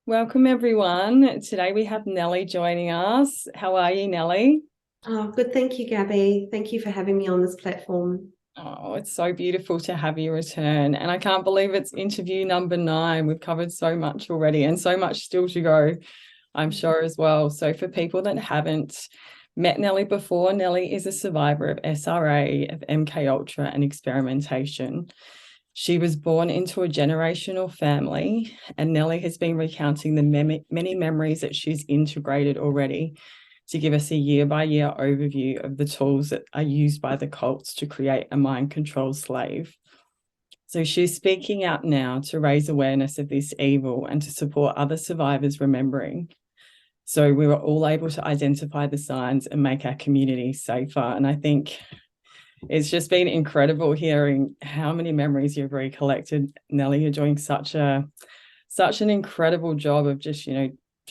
Welcome, everyone. Today we have Nellie joining us. How are you, Nellie? Oh, good. Thank you, Gabby. Thank you for having me on this platform. Oh, it's so beautiful to have you return. And I can't believe it's interview number 9. We've covered so much already and so much still to go, I'm sure, as well. So for people that haven't met Nellie before, Nellie is a survivor of SRA, of MK Ultra and experimentation. She was born into a generational family, and Nellie has been recounting the many memories that she's integrated already to give us a year-by-year overview of the tools that are used by the cults to create a mind-controlled slave. So she's speaking out now to raise awareness of this evil and to support other survivors remembering. So we were all able to identify the signs and make our community safer. And I think it's just been incredible hearing how many memories you've recollected. Nellie, you're doing such an incredible job of just,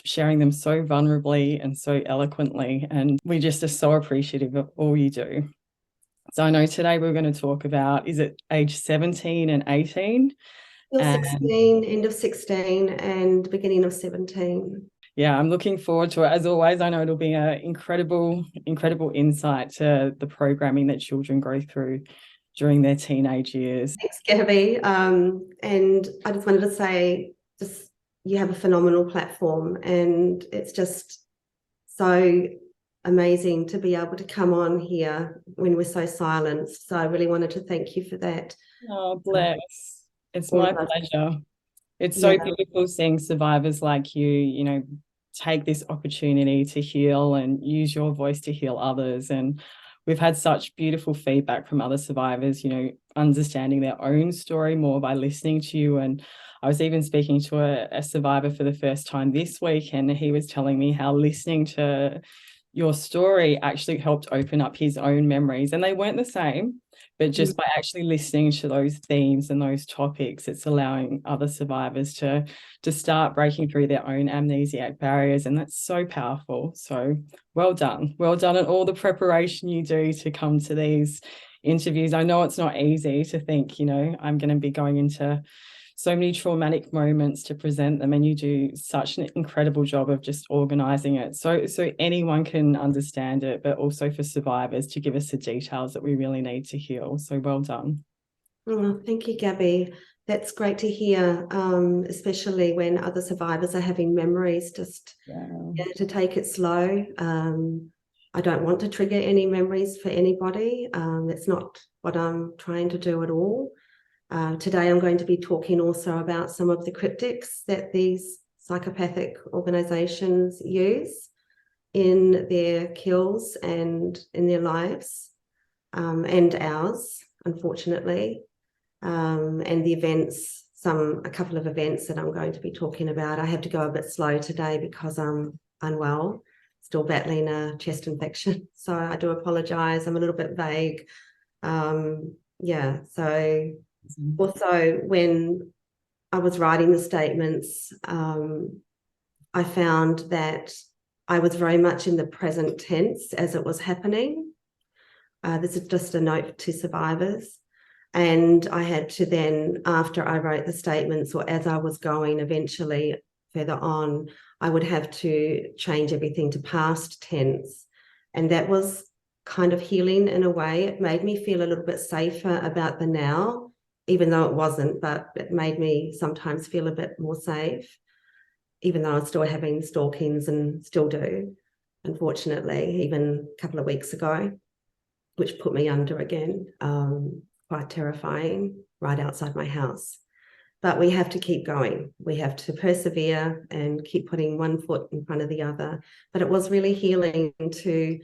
sharing them so vulnerably and so eloquently. And we just are so appreciative of all you do. So I know today we're going to talk about, is it age 17 and 18? Still And 16, end of 16 and beginning of 17. yeah, I'm looking forward to it. As always, I know it'll be an incredible insight to the programming that children go through during their teenage years. Thanks, Gabby. And I just wanted to say, just you have a phenomenal platform, and it's just so amazing to be able to come on here when we're so silenced. So I really wanted to thank you for that. Oh, bless. It's All my of us. pleasure. It's so Yeah. beautiful seeing survivors like you, take this opportunity to heal and use your voice to heal others. And we've had such beautiful feedback from other survivors, understanding their own story more by listening to you. And I was even speaking to a survivor for the first time this week, and he was telling me how listening to your story actually helped open up his own memories. And they weren't the same, but just by actually listening to those themes and those topics, it's allowing other survivors to start breaking through their own amnesiac barriers. And that's so powerful. So well done. Well done on all the preparation you do to come to these interviews. I know it's not easy to think, I'm going to be going into so many traumatic moments to present them, and you do such an incredible job of just organizing it so anyone can understand it, but also for survivors to give us the details that we really need to heal. So well done. Oh, thank you, Gabby. That's great to hear, especially when other survivors are having memories, just to take it slow. I don't want to trigger any memories for anybody. That's not what I'm trying to do at all. Today, I'm going to be talking also about some of the cryptics that these psychopathic organizations use in their kills and in their lives, and ours, unfortunately. And the events, a couple of events that I'm going to be talking about. I have to go a bit slow today because I'm unwell, still battling a chest infection. So I do apologize. I'm a little bit vague. So also when I was writing the statements, I found that I was very much in the present tense as it was happening. This is just a note to survivors. And I had to then, after I wrote the statements, or as I was going eventually further on, I would have to change everything to past tense. And that was kind of healing in a way. It made me feel a little bit safer about the now, even though it wasn't, but it made me sometimes feel a bit more safe, even though I was still having stalkings and still do, unfortunately, even a couple of weeks ago, which put me under again. Quite terrifying, right outside my house. But we have to keep going. We have to persevere and keep putting one foot in front of the other. But it was really healing to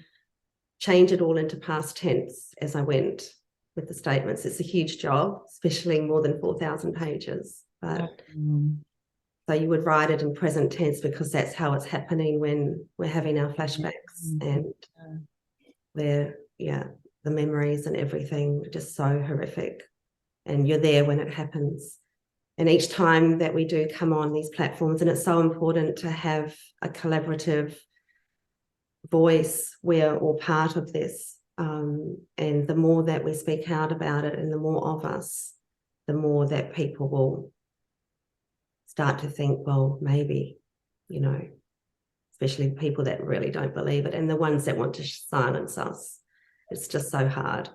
change it all into past tense as I went with the statements. It's a huge job, especially more than 4,000 pages. But so you would write it in present tense because that's how it's happening when we're having our flashbacks and the memories and everything just so horrific, and you're there when it happens. And each time that we do come on these platforms, and it's so important to have a collaborative voice, we're all part of this, and the more that we speak out about it and the more of us, the more that people will start to think, well, maybe you know, especially people that really don't believe it and the ones that want to silence us. It's just so hard.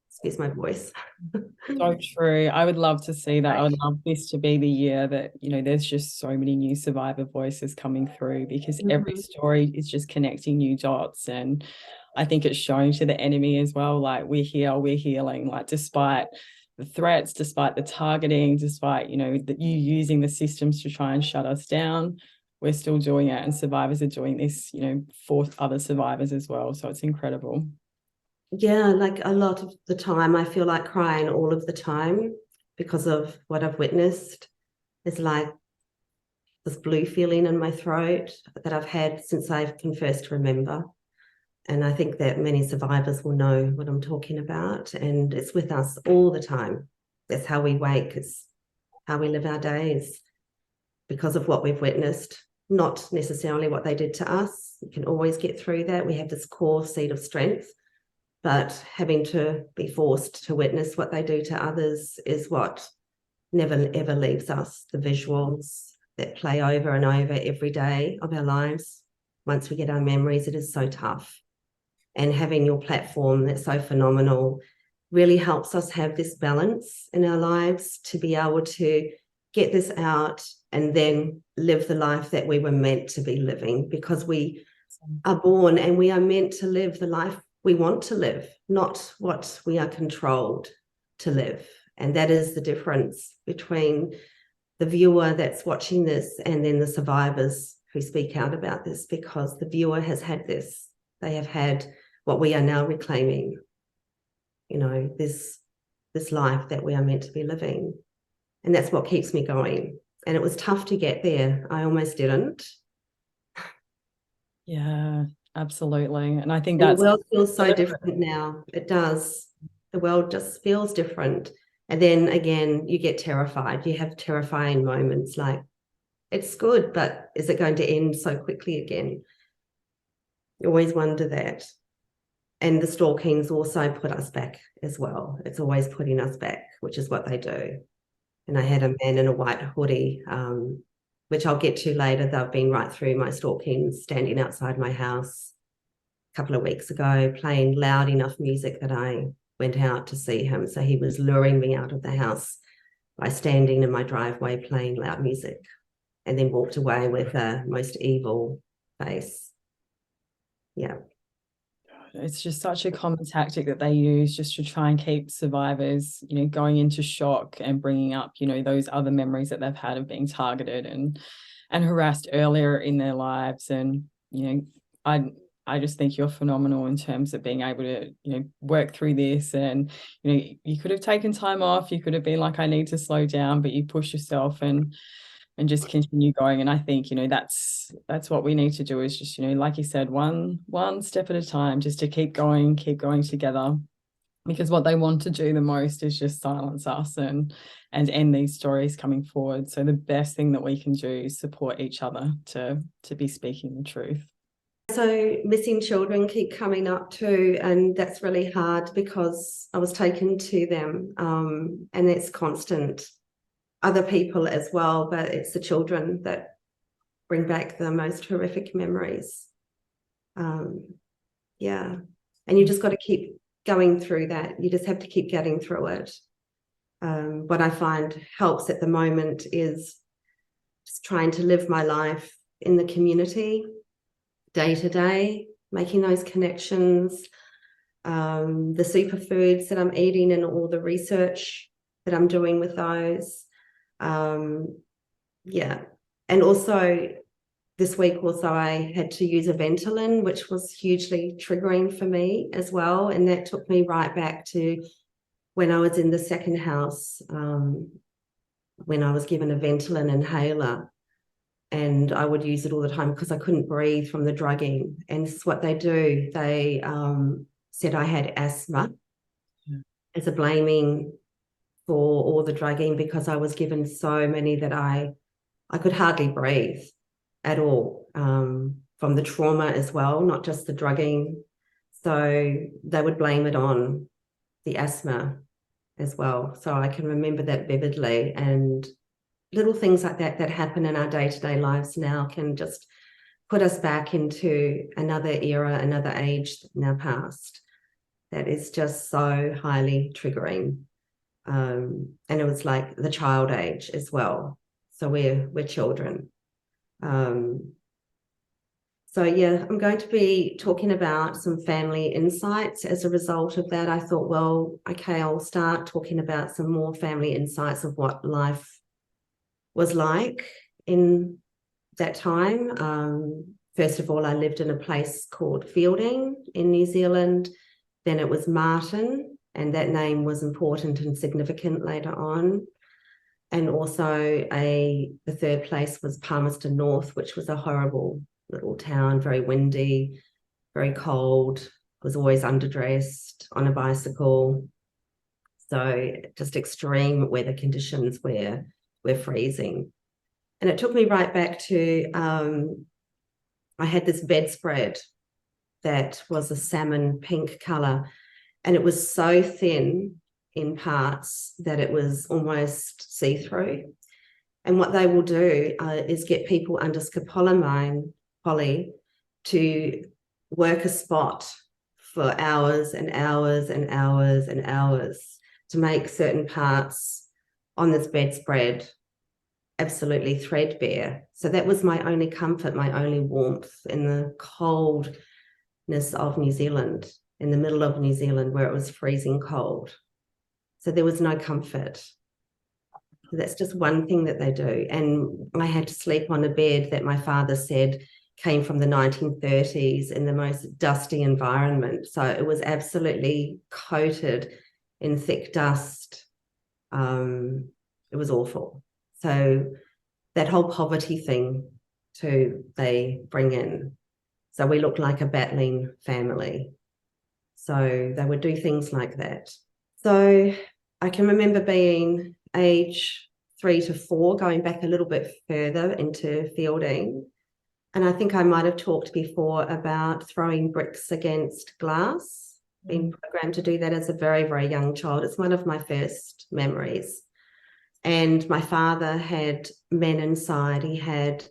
Excuse my voice. So true. I would love to see that. I would love this to be the year that, there's just so many new survivor voices coming through, because every story is just connecting new dots. And I think it's showing to the enemy as well, like, we're here, we're healing, like, despite the threats, despite the targeting, despite, you using the systems to try and shut us down, we're still doing it. And survivors are doing this, for other survivors as well. So it's incredible. Yeah, like a lot of the time, I feel like crying all of the time because of what I've witnessed. It's like this blue feeling in my throat that I've had since I can first remember. And I think that many survivors will know what I'm talking about. And it's with us all the time. That's how we wake, it's how we live our days, because of what we've witnessed, not necessarily what they did to us. We can always get through that. We have this core seed of strength. But having to be forced to witness what they do to others is what never, ever leaves us. The visuals that play over and over every day of our lives. Once we get our memories, it is so tough. And having your platform that's so phenomenal really helps us have this balance in our lives to be able to get this out and then live the life that we were meant to be living, because we are born and we are meant to live the life we want to live, not what we are controlled to live. And that is the difference between the viewer that's watching this and then the survivors who speak out about this, because the viewer has had this. They have had what we are now reclaiming, this life that we are meant to be living. And that's what keeps me going. And it was tough to get there. I almost didn't. Yeah, absolutely. And I think And that's the world feels so different now. It does. The world just feels different. And then again, you get terrified. You have terrifying moments like, it's good, but is it going to end so quickly again? You always wonder that. And the stalkings also put us back as well. It's always putting us back, which is what they do. And I had a man in a white hoodie, which I'll get to later. They've been right through my stalkings, standing outside my house a couple of weeks ago, playing loud enough music that I went out to see him. So he was luring me out of the house by standing in my driveway playing loud music, and then walked away with a most evil face. Yeah. It's just such a common tactic that they use just to try and keep survivors, going into shock and bringing up, those other memories that they've had of being targeted and harassed earlier in their lives. And, I just think you're phenomenal in terms of being able to, work through this. And, you could have taken time off. You could have been like, I need to slow down, but you push yourself and just continue going. And I think, that's what we need to do, is just, like you said, one step at a time, just to keep going together, because what they want to do the most is just silence us and end these stories coming forward. So the best thing that we can do is support each other to be speaking the truth. So missing children keep coming up too, and that's really hard because I was taken to them, and it's constant. Other people as well, but it's the children that bring back the most horrific memories. Yeah, and you just got to keep going through that. You just have to keep getting through it. What I find helps at the moment is just trying to live my life in the community day to day, making those connections, the superfoods that I'm eating and all the research that I'm doing with those. Yeah. And also this week I had to use a Ventolin, which was hugely triggering for me as well. And that took me right back to when I was in the second house, when I was given a Ventolin inhaler, and I would use it all the time because I couldn't breathe from the drugging. And this is what they do. They said I had asthma as a blaming for all the drugging, because I was given so many that I could hardly breathe at all, from the trauma as well, not just the drugging. So they would blame it on the asthma as well. So I can remember that vividly. And little things like that that happen in our day-to-day lives now can just put us back into another era, another age in our past that is just so highly triggering. And it was like the child age as well. So we're children. So yeah, I'm going to be talking about some family insights as a result of that. I thought, well, okay, I'll start talking about some more family insights of what life was like in that time. First of all, I lived in a place called Fielding in New Zealand. Then it was Martin, and that name was important and significant later on. And also the third place was Palmerston North, which was a horrible little town, very windy, very cold, was always underdressed, on a bicycle. So just extreme weather conditions where we're freezing. And it took me right back to, I had this bedspread that was a salmon pink color, and it was so thin in parts that it was almost see-through. And what they will do is get people under scopolamine poly to work a spot for hours and hours and hours and hours to make certain parts on this bedspread absolutely threadbare. So that was my only comfort, my only warmth in the coldness of New Zealand, in the middle of New Zealand where it was freezing cold. So there was no comfort. That's just one thing that they do. And I had to sleep on a bed that my father said came from the 1930s in the most dusty environment. So it was absolutely coated in thick dust. It was awful. So that whole poverty thing too, they bring in. So we looked like a battling family. So they would do things like that. So I can remember being age 3 to 4, going back a little bit further into Fielding. And I think I might have talked before about throwing bricks against glass, being programmed to do that as a very, very young child. It's one of my first memories. And my father had men inside. He had,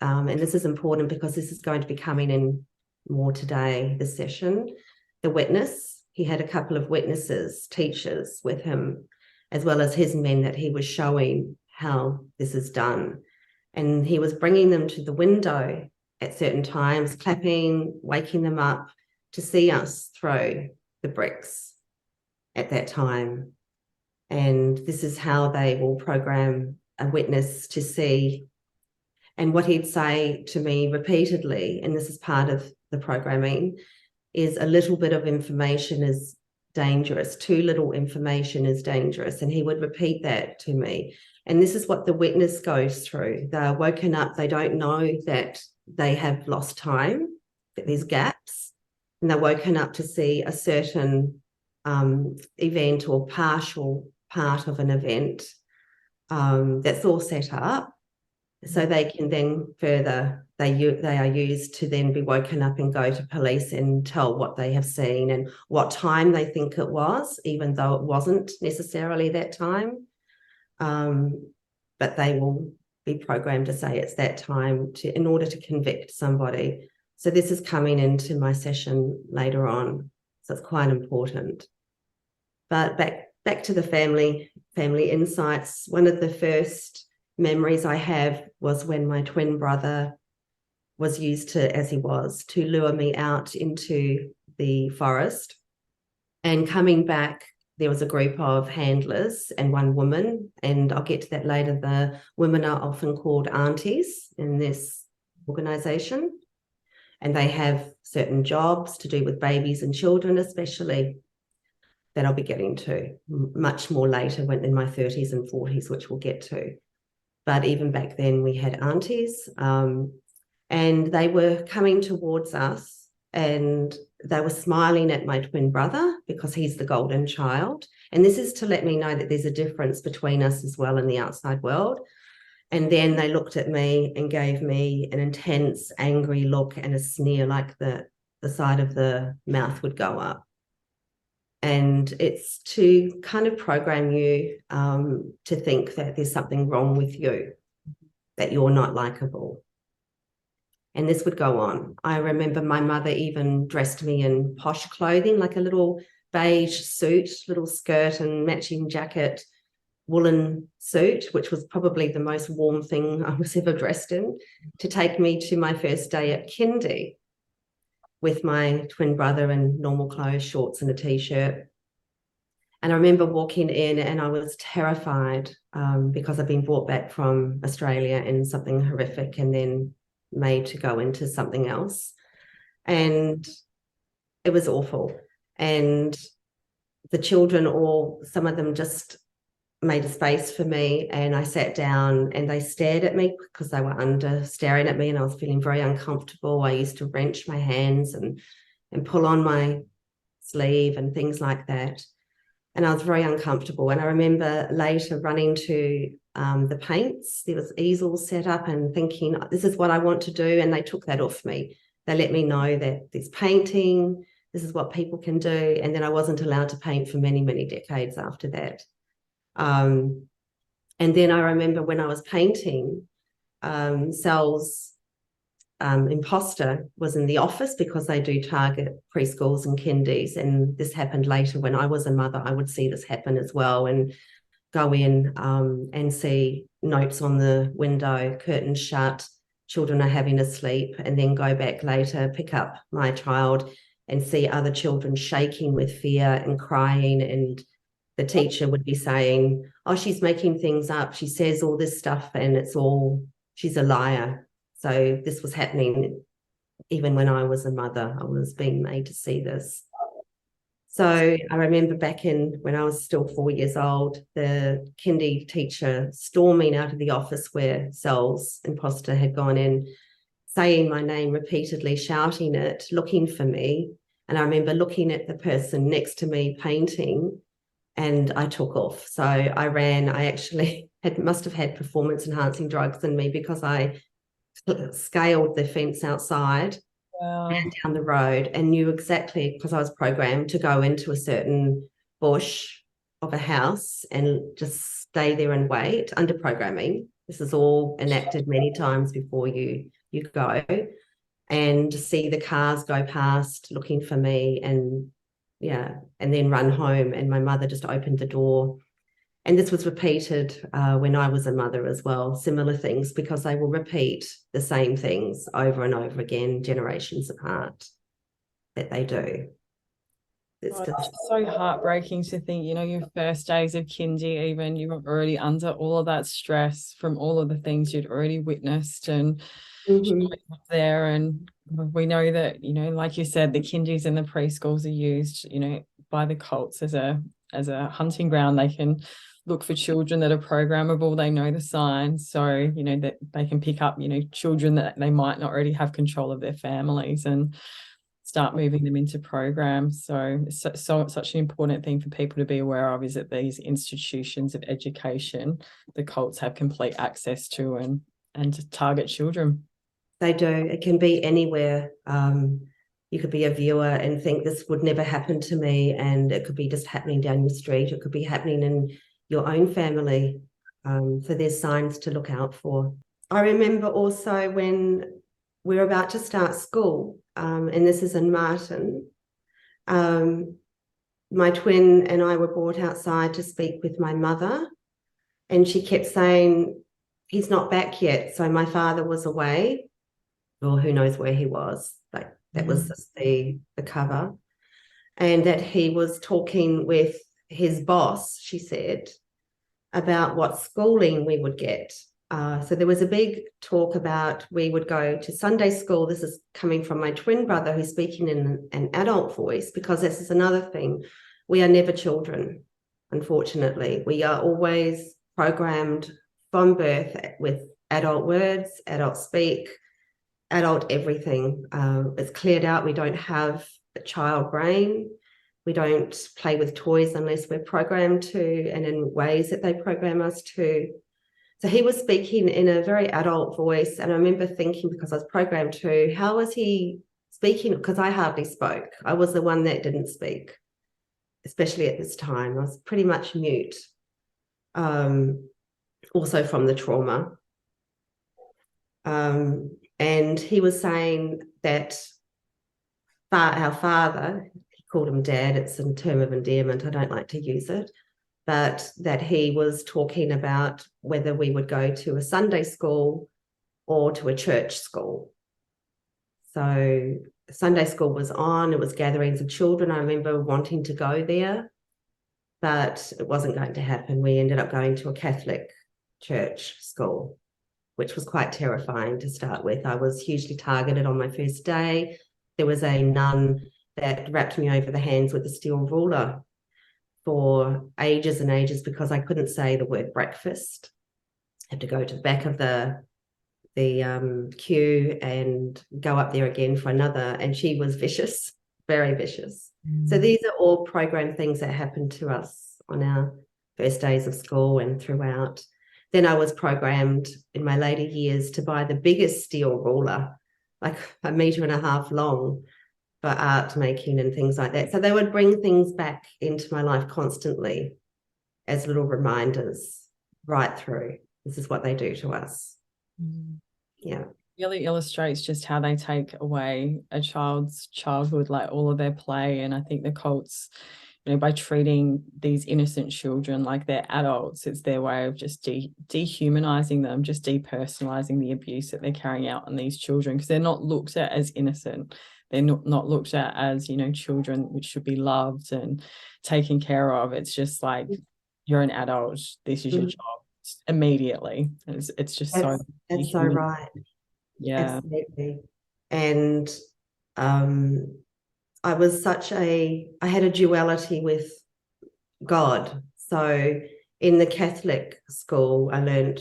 and this is important because this is going to be coming in more today, this session, the witness. He had a couple of witnesses, teachers with him, as well as his men that he was showing how this is done. And he was bringing them to the window at certain times, clapping, waking them up to see us throw the bricks at that time. And this is how they will program a witness to see. And what he'd say to me repeatedly, and this is part of the programming, is a little bit of information is dangerous. Too little information is dangerous. And he would repeat that to me. And this is what the witness goes through. They're woken up. They don't know that they have lost time, that there's gaps. And they're woken up to see a certain event or partial part of an event that's all set up. So they can then further, they are used to then be woken up and go to police and tell what they have seen and what time they think it was, even though it wasn't necessarily that time. But they will be programmed to say it's that time in order to convict somebody. So this is coming into my session later on. So it's quite important. But back to the family insights. One of the first memories I have was when my twin brother was used to lure me out into the forest. And coming back, there was a group of handlers and one woman, and I'll get to that later. The women are often called aunties in this organisation, and they have certain jobs to do with babies and children, especially, that I'll be getting to much more later when in my 30s and 40s, which we'll get to. But even back then we had aunties, and they were coming towards us and they were smiling at my twin brother because he's the golden child. And this is to let me know that there's a difference between us as well in the outside world. And then they looked at me and gave me an intense, angry look and a sneer, like the side of the mouth would go up. And it's to kind of program you to think that there's something wrong with you, that you're not likable. And this would go on. I remember my mother even dressed me in posh clothing, like a little beige suit, little skirt and matching jacket, woolen suit, which was probably the most warm thing I was ever dressed in, to take me to my first day at Kindy with my twin brother in normal clothes, shorts and a t-shirt. And I remember walking in and I was terrified because I'd been brought back from Australia in something horrific and then made to go into something else. And it was awful. And the children, all, some of them just made a space for me, and I sat down and they stared at me because they were staring at me, and I was feeling very uncomfortable. I used to wrench my hands and pull on my sleeve and things like that. And I was very uncomfortable. And I remember later running to the paints. There was easels set up and thinking, this is what I want to do. And they took that off me. They let me know that there's painting, this is what people can do. And then I wasn't allowed to paint for many, many decades after that. And then I remember when I was painting, Sal's imposter was in the office because they do target preschools and kindies. And this happened later when I was a mother. I would see this happen as well and go in and see notes on the window, curtains shut, children are having a sleep, and then go back later, pick up my child and see other children shaking with fear and crying, and the teacher would be saying, oh, she's making things up. She says all this stuff and she's a liar. So this was happening even when I was a mother. I was being made to see this. So I remember back when I was still 4 years old, the kindy teacher storming out of the office where Sal's imposter had gone in, saying my name repeatedly, shouting it, looking for me. And I remember looking at the person next to me painting, and I took off. So I ran. I actually must have had performance enhancing drugs in me because I scaled the fence outside. Wow. And down the road, and knew exactly, because I was programmed to go into a certain bush of a house and just stay there and wait, under programming. This is all enacted many times before you go, and see the cars go past looking for me, and then run home. And my mother just opened the door. And this was repeated when I was a mother as well, similar things, because they will repeat the same things over and over again, generations apart, that they do. It's so heartbreaking to think, your first days of kindy, even you were already under all of that stress from all of the things you'd already witnessed and up there. And we know that, like you said, the kindies and the preschools are used, by the cults as a hunting ground. They can look for children that are programmable. They know the signs, so that they can pick up children that they might not already have control of their families and start moving them into programs. So such an important thing for people to be aware of is that these institutions of education, the cults have complete access to and to target children. They do. It can be anywhere. You could be a viewer and think this would never happen to me, and it could be just happening down your street. It could be happening in your own family. So there's signs to look out for. I remember also when we were about to start school, and this is in Martin, my twin and I were brought outside to speak with my mother, and she kept saying, he's not back yet. So my father was away, or who knows where he was. Like that was the cover. And that he was talking with his boss, she said, about what schooling we would get. So there was a big talk about we would go to Sunday school. This is coming from my twin brother, who's speaking in an adult voice, because this is another thing. We are never children, unfortunately. We are always programmed from birth with adult words, adult speak, adult everything. It's cleared out. We don't have a child brain. We don't play with toys unless we're programmed to, and in ways that they program us to. So he was speaking in a very adult voice, and I remember thinking, because I was programmed to, how was he speaking? Because I hardly spoke. I was the one that didn't speak. especially at this time. I was pretty much mute, also from the trauma. And he was saying that our father, he called him dad, it's a term of endearment, I don't like to use it, but that he was talking about whether we would go to a Sunday school or to a church school. So Sunday school was on, it was gatherings of children. I remember wanting to go there, but it wasn't going to happen. We ended up going to a Catholic church school, which was quite terrifying to start with. I was hugely targeted on my first day. There was a nun that wrapped me over the hands with a steel ruler for ages and ages because I couldn't say the word breakfast. I had to go to the back of the queue and go up there again for another. And she was vicious, very vicious. So these are all programmed things that happened to us on our first days of school and throughout. Then I was programmed in my later years to buy the biggest steel ruler, like 1.5 meters long, for art making and things like that. So they would bring things back into my life constantly as little reminders right through. This is what they do to us. Yeah. Really illustrates just how they take away a child's childhood, like all of their play. And I think the cults, by treating these innocent children like they're adults, it's their way of just dehumanizing them, just depersonalizing the abuse that they're carrying out on these children, because they're not looked at as innocent. They're not looked at as, children which should be loved and taken care of. It's just like, you're an adult, this is your job immediately. It's just that's so right. Yeah. Absolutely. And I had a duality with God. So in the Catholic school, I learned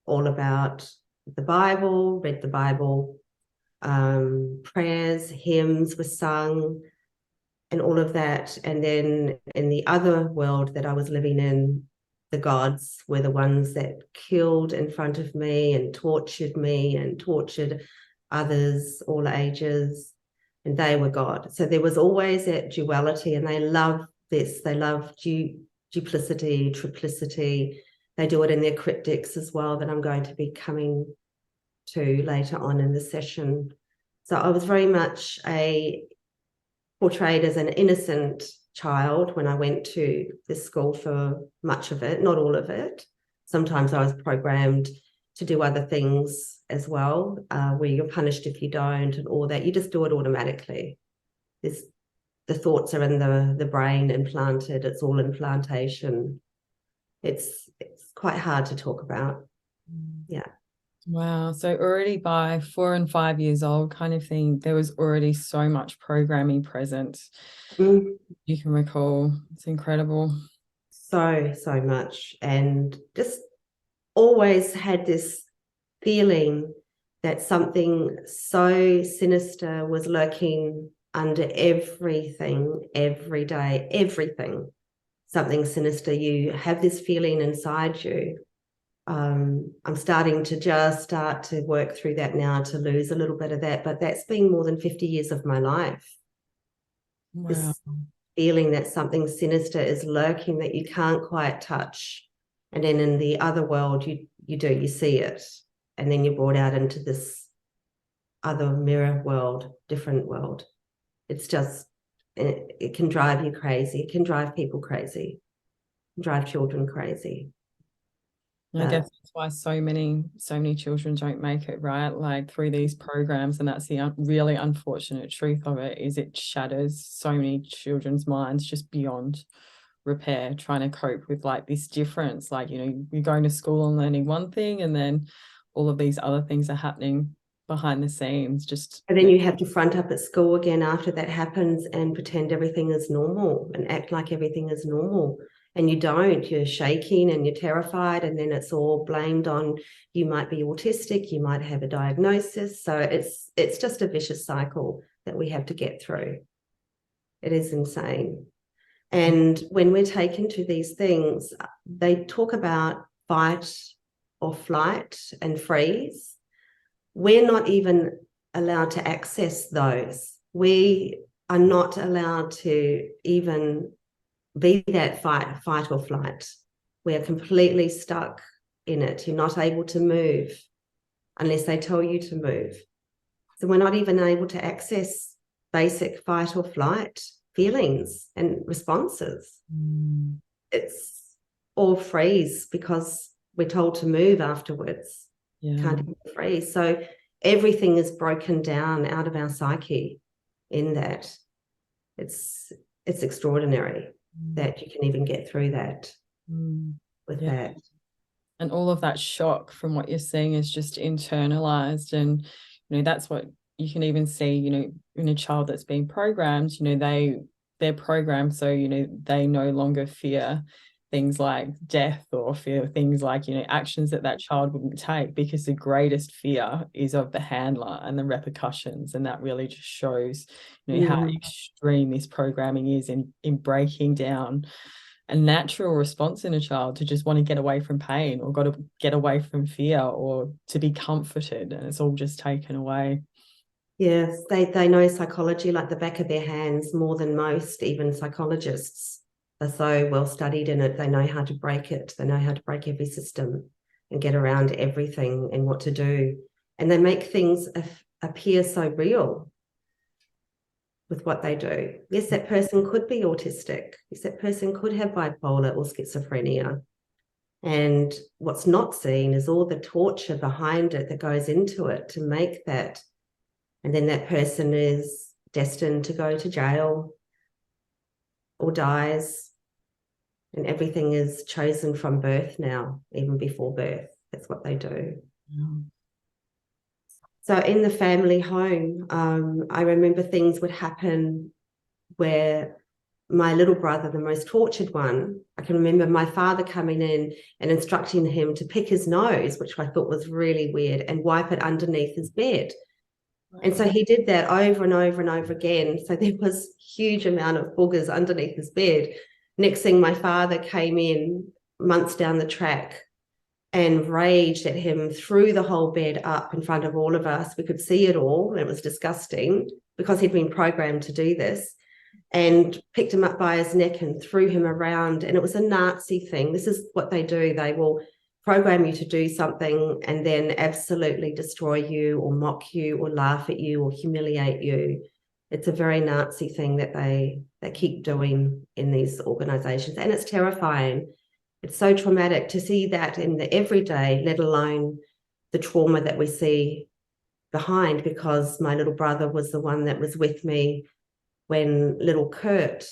all about the Bible, read the Bible, prayers, hymns were sung, and all of that. And then in the other world that I was living in, the gods were the ones that killed in front of me and tortured others, all ages, and they were God. So there was always that duality, and they love this. They love duplicity, triplicity. They do it in their cryptics as well, that I'm going to be coming to later on in the session. So I was very much portrayed as an innocent child when I went to this school for much of it, not all of it. Sometimes I was programmed to do other things as well, where you're punished if you don't and all that. You just do it automatically. The thoughts are in the brain implanted. It's all implantation. It's quite hard to talk about. Yeah. Wow. So already by 4 and 5 years old kind of thing, there was already so much programming present. You can recall. It's incredible. So much. And just always had this feeling that something so sinister was lurking under everything, every day, everything. Something sinister. You have this feeling inside you. I'm starting to work through that now, to lose a little bit of that, but that's been more than 50 years of my life. Wow. This feeling that something sinister is lurking that you can't quite touch. And then in the other world, you see it. And then you're brought out into this other mirror world, different world. It's just, it can drive you crazy. It can drive people crazy, drive children crazy. I guess that's why so many children don't make it, right? Like through these programs, and that's the really unfortunate truth of it, is it shatters so many children's minds just beyond repair, trying to cope with like this difference. Like, you're going to school and learning one thing, and then all of these other things are happening behind the scenes. And then you have to front up at school again after that happens and pretend everything is normal and act like everything is normal. And you don't, you're shaking and you're terrified, and then it's all blamed on, you might be autistic, you might have a diagnosis. So it's just a vicious cycle that we have to get through. It is insane. And when we're taken to these things, they talk about fight or flight and freeze. We're not even allowed to access those. We are not allowed to even be that fight or flight. We are completely stuck in it. You're not able to move unless they tell you to move. So we're not even able to access basic fight or flight feelings and responses. It's all freeze because we're told to move afterwards. Can't even freeze. So everything is broken down out of our psyche in that. It's extraordinary that you can even get through that with that. And all of that shock from what you're seeing is just internalized. And, that's what you can even see, in a child that's been programmed, they're programmed so, they no longer fear things like death or fear things like, actions that child wouldn't take, because the greatest fear is of the handler and the repercussions. And that really just shows, how extreme this programming is in breaking down a natural response in a child to just want to get away from pain, or got to get away from fear, or to be comforted, and it's all just taken away. Yes, they know psychology like the back of their hands more than most, even psychologists. They're so well studied in it. They know how to break it. They know how to break every system and get around everything and what to do. And they make things appear so real with what they do. Yes, that person could be autistic. Yes, that person could have bipolar or schizophrenia. And what's not seen is all the torture behind it that goes into it to make that. And then that person is destined to go to jail or dies. And everything is chosen from birth now, even before birth. That's what they do. So in the family home, I remember things would happen where my little brother, the most tortured one, I can remember my father coming in and instructing him to pick his nose, which I thought was really weird, and wipe it underneath his bed. And so he did that over and over and over again. So there was a huge amount of boogers underneath his bed. Next thing, my father came in months down the track and raged at him, threw the whole bed up in front of all of us. We could see it all. It was disgusting because he'd been programmed to do this, and picked him up by his neck and threw him around. And it was a Nazi thing. This is what they do. They will program you to do something and then absolutely destroy you or mock you or laugh at you or humiliate you. It's a very Nazi thing that they keep doing in these organizations. And it's terrifying. It's so traumatic to see that in the everyday, let alone the trauma that we see behind, because my little brother was the one that was with me when little Kurt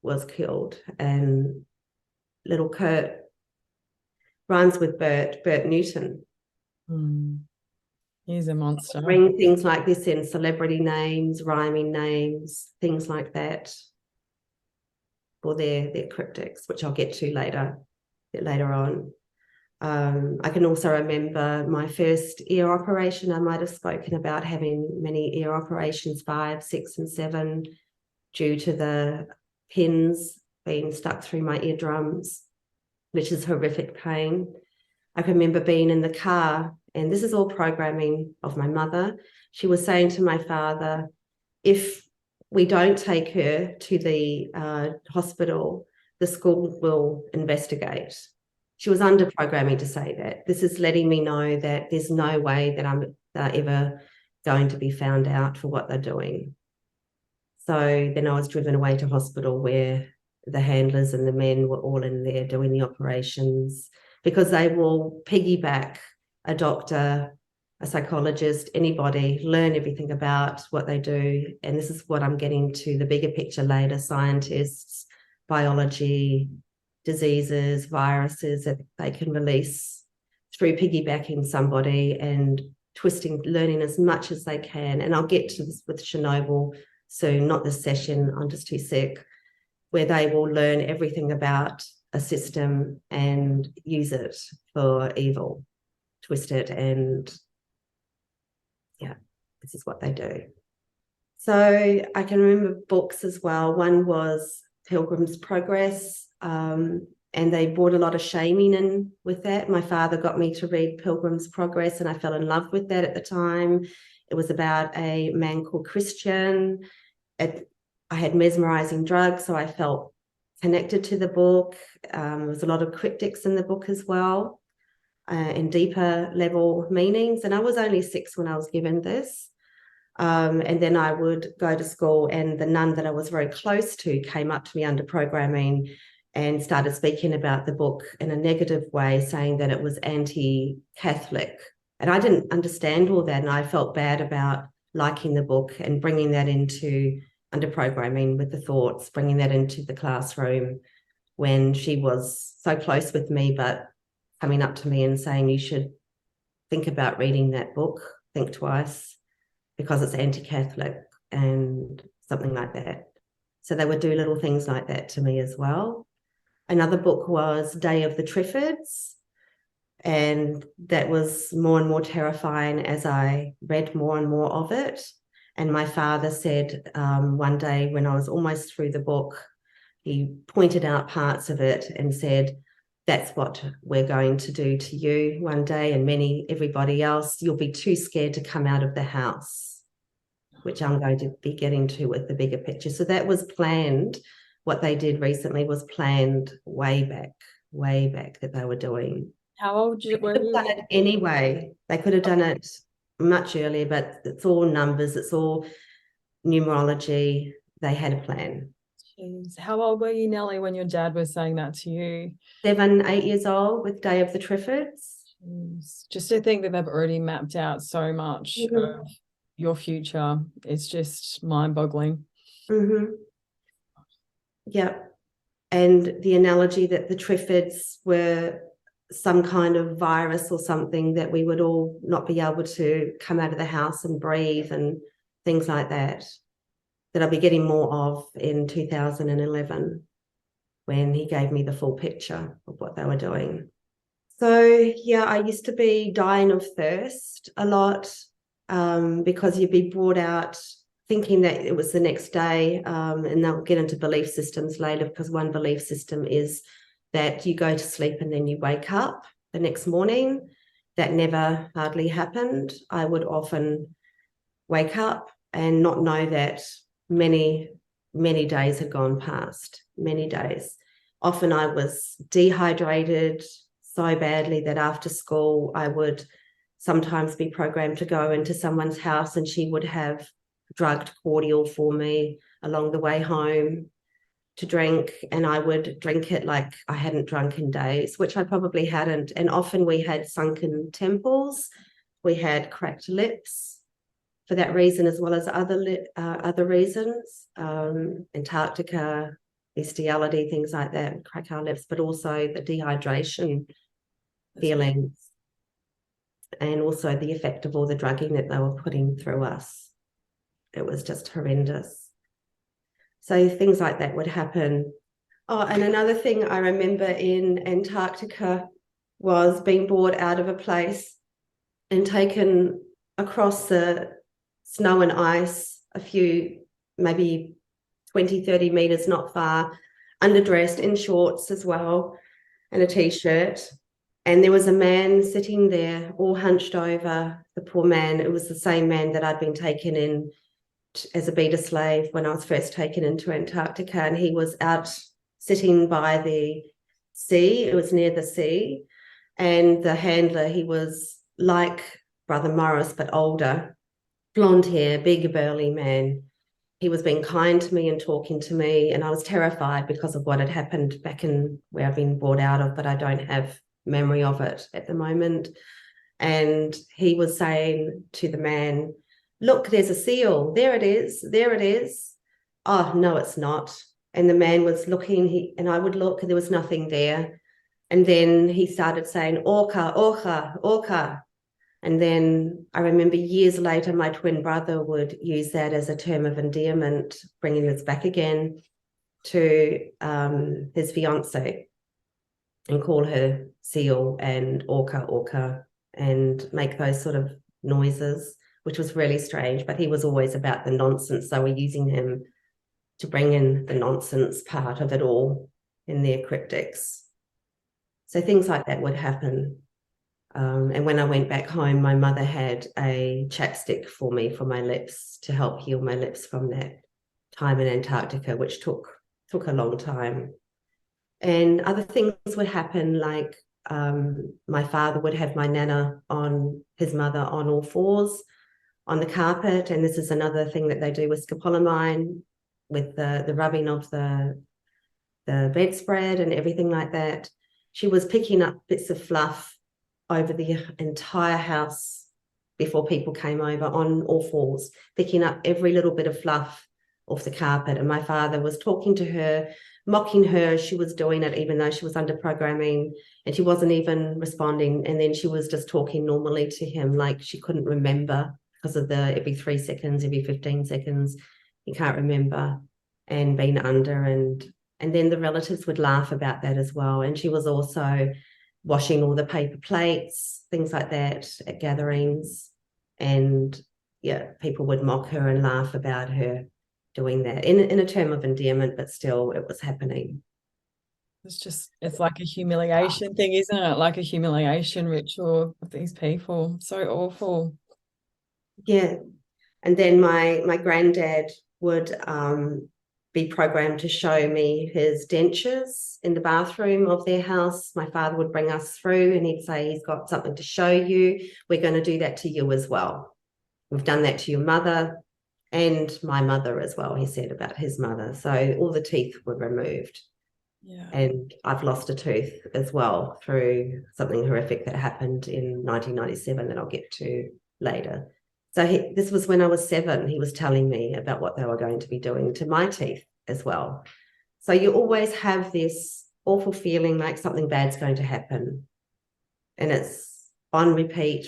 was killed. And little Kurt rhymes with Bert Newton. He's a monster. Bring things like this in, celebrity names, rhyming names, things like that for their cryptics, which I'll get to later on. I can also remember my first ear operation. I might have spoken about having many ear operations, 5, 6, and 7, due to the pins being stuck through my eardrums, which is horrific pain. I can remember being in the car, and this is all programming of my mother. She was saying to my father, if we don't take her to the hospital, the school will investigate. She was under programming to say that. This is letting me know that there's no way that I'm ever going to be found out for what they're doing. So then I was driven away to hospital where the handlers and the men were all in there doing the operations, because they will piggyback a doctor, a psychologist, anybody, learn everything about what they do. And this is what I'm getting to the bigger picture later: scientists, biology, diseases, viruses that they can release through piggybacking somebody and twisting, learning as much as they can. And I'll get to this with Chernobyl soon, not this session, I'm just too sick, where they will learn everything about a system and use it for evil, twist it, and yeah, this is what they do. So I can remember books as well. One was Pilgrim's Progress, and they brought a lot of shaming in with that. My father got me to read Pilgrim's Progress, and I fell in love with that at the time. It was about a man called Christian. I had mesmerizing drugs, so I felt connected to the book. There was a lot of cryptics in the book as well, and deeper level meanings. And I was only 6 when I was given this. And then I would go to school, and the nun that I was very close to came up to me under programming and started speaking about the book in a negative way, saying that it was anti-Catholic. And I didn't understand all that, and I felt bad about liking the book and bringing that into under programming with the thoughts, bringing that into the classroom when she was so close with me, but coming up to me and saying, you should think about reading that book, think twice, because it's anti-Catholic and something like that. So they would do little things like that to me as well. Another book was Day of the Triffids, and that was more and more terrifying as I read more and more of it. And my father said one day when I was almost through the book, he pointed out parts of it and said, that's what we're going to do to you one day, and everybody else. You'll be too scared to come out of the house, which I'm going to be getting to with the bigger picture. So that was planned. What they did recently was planned way back that they were doing. How old were you? Done it anyway. They could have done it much earlier, but it's all numbers. It's all numerology. They had a plan. Jeez. How old were you, Nellie, when your dad was saying that to you? 7, 8 years old with Day of the Triffids. Jeez. Just to think that they've already mapped out so much of your future. It's just mind-boggling. Yeah. And the analogy that the Triffids were some kind of virus or something that we would all not be able to come out of the house and breathe and things like that I'll be getting more of in 2011 when he gave me the full picture of what they were doing. So, yeah, I used to be dying of thirst a lot because you'd be brought out thinking that it was the next day, and they'll get into belief systems later, because one belief system is that you go to sleep and then you wake up the next morning. That never hardly happened. I would often wake up and not know that many days had gone past, many days. Often I was dehydrated so badly that after school I would sometimes be programmed to go into someone's house and she would have drugged cordial for me along the way home to drink, and I would drink it like I hadn't drunk in days, which I probably hadn't. And often we had sunken temples, we had cracked lips for that reason, as well as other reasons, Antarctica, bestiality, things like that, crack our lips, but also the dehydration feelings, and also the effect of all the drugging that they were putting through us. It was just horrendous. So things like that would happen. Oh, and another thing I remember in Antarctica was being brought out of a place and taken across the snow and ice a few, maybe 20, 30 meters, not far, underdressed in shorts as well and a t-shirt. And there was a man sitting there all hunched over, the poor man. It was the same man that I'd been taken in as a beta slave when I was first taken into Antarctica, and he was out sitting by the sea. It was near the sea, and the handler, he was like Brother Morris but older, blonde hair, big burly man. He was being kind to me and talking to me, and I was terrified because of what had happened back in where I've been brought out of, but I don't have memory of it at the moment. And he was saying to the man, look, there's a seal. There it is. There it is. Oh, no, it's not. And the man was looking, and I would look, and there was nothing there. And then he started saying, orca, orca, orca. And then I remember years later, my twin brother would use that as a term of endearment, bringing this back again to his fiancée, and call her seal and orca, orca, and make those sort of noises, which was really strange. But he was always about the nonsense. So we're using him to bring in the nonsense part of it all in their cryptics. So things like that would happen. And when I went back home, my mother had a chapstick for me for my lips to help heal my lips from that time in Antarctica, which took a long time. And other things would happen, like my father would have my nana on, his mother on all fours on the carpet. And this is another thing that they do with scopolamine, with the rubbing of the bedspread and everything like that. She was picking up bits of fluff over the entire house before people came over on all fours, picking up every little bit of fluff off the carpet. And my father was talking to her, mocking her as she was doing it, even though she was under programming and she wasn't even responding. And then she was just talking normally to him, like she couldn't remember because of the every 3 seconds, every 15 seconds, he can't remember, and being under. And then the relatives would laugh about that as well. And she was also washing all the paper plates, things like that at gatherings. And yeah, people would mock her and laugh about her doing that in a term of endearment, but still it was happening. It's like a humiliation thing, isn't it? Like a humiliation ritual of these people. So awful. Yeah. And then my granddad would be programmed to show me his dentures in the bathroom of their house. My father would bring us through and he'd say, he's got something to show you. We're going to do that to you as well. We've done that to your mother and my mother as well, he said about his mother. So all the teeth were removed. Yeah. And I've lost a tooth as well through something horrific that happened in 1997 that I'll get to later. So this was when I was 7. He was telling me about what they were going to be doing to my teeth as well. So you always have this awful feeling like something bad's going to happen. And it's on repeat,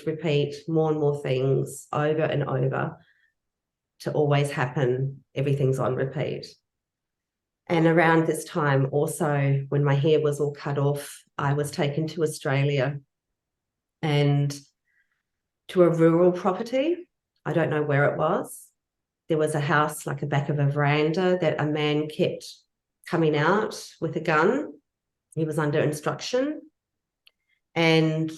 more and more things over and over to always happen. Everything's on repeat. And around this time also, when my hair was all cut off, I was taken to Australia and to a rural property. I don't know where it was. There was a house, like a back of a veranda, that a man kept coming out with a gun. He was under instruction. And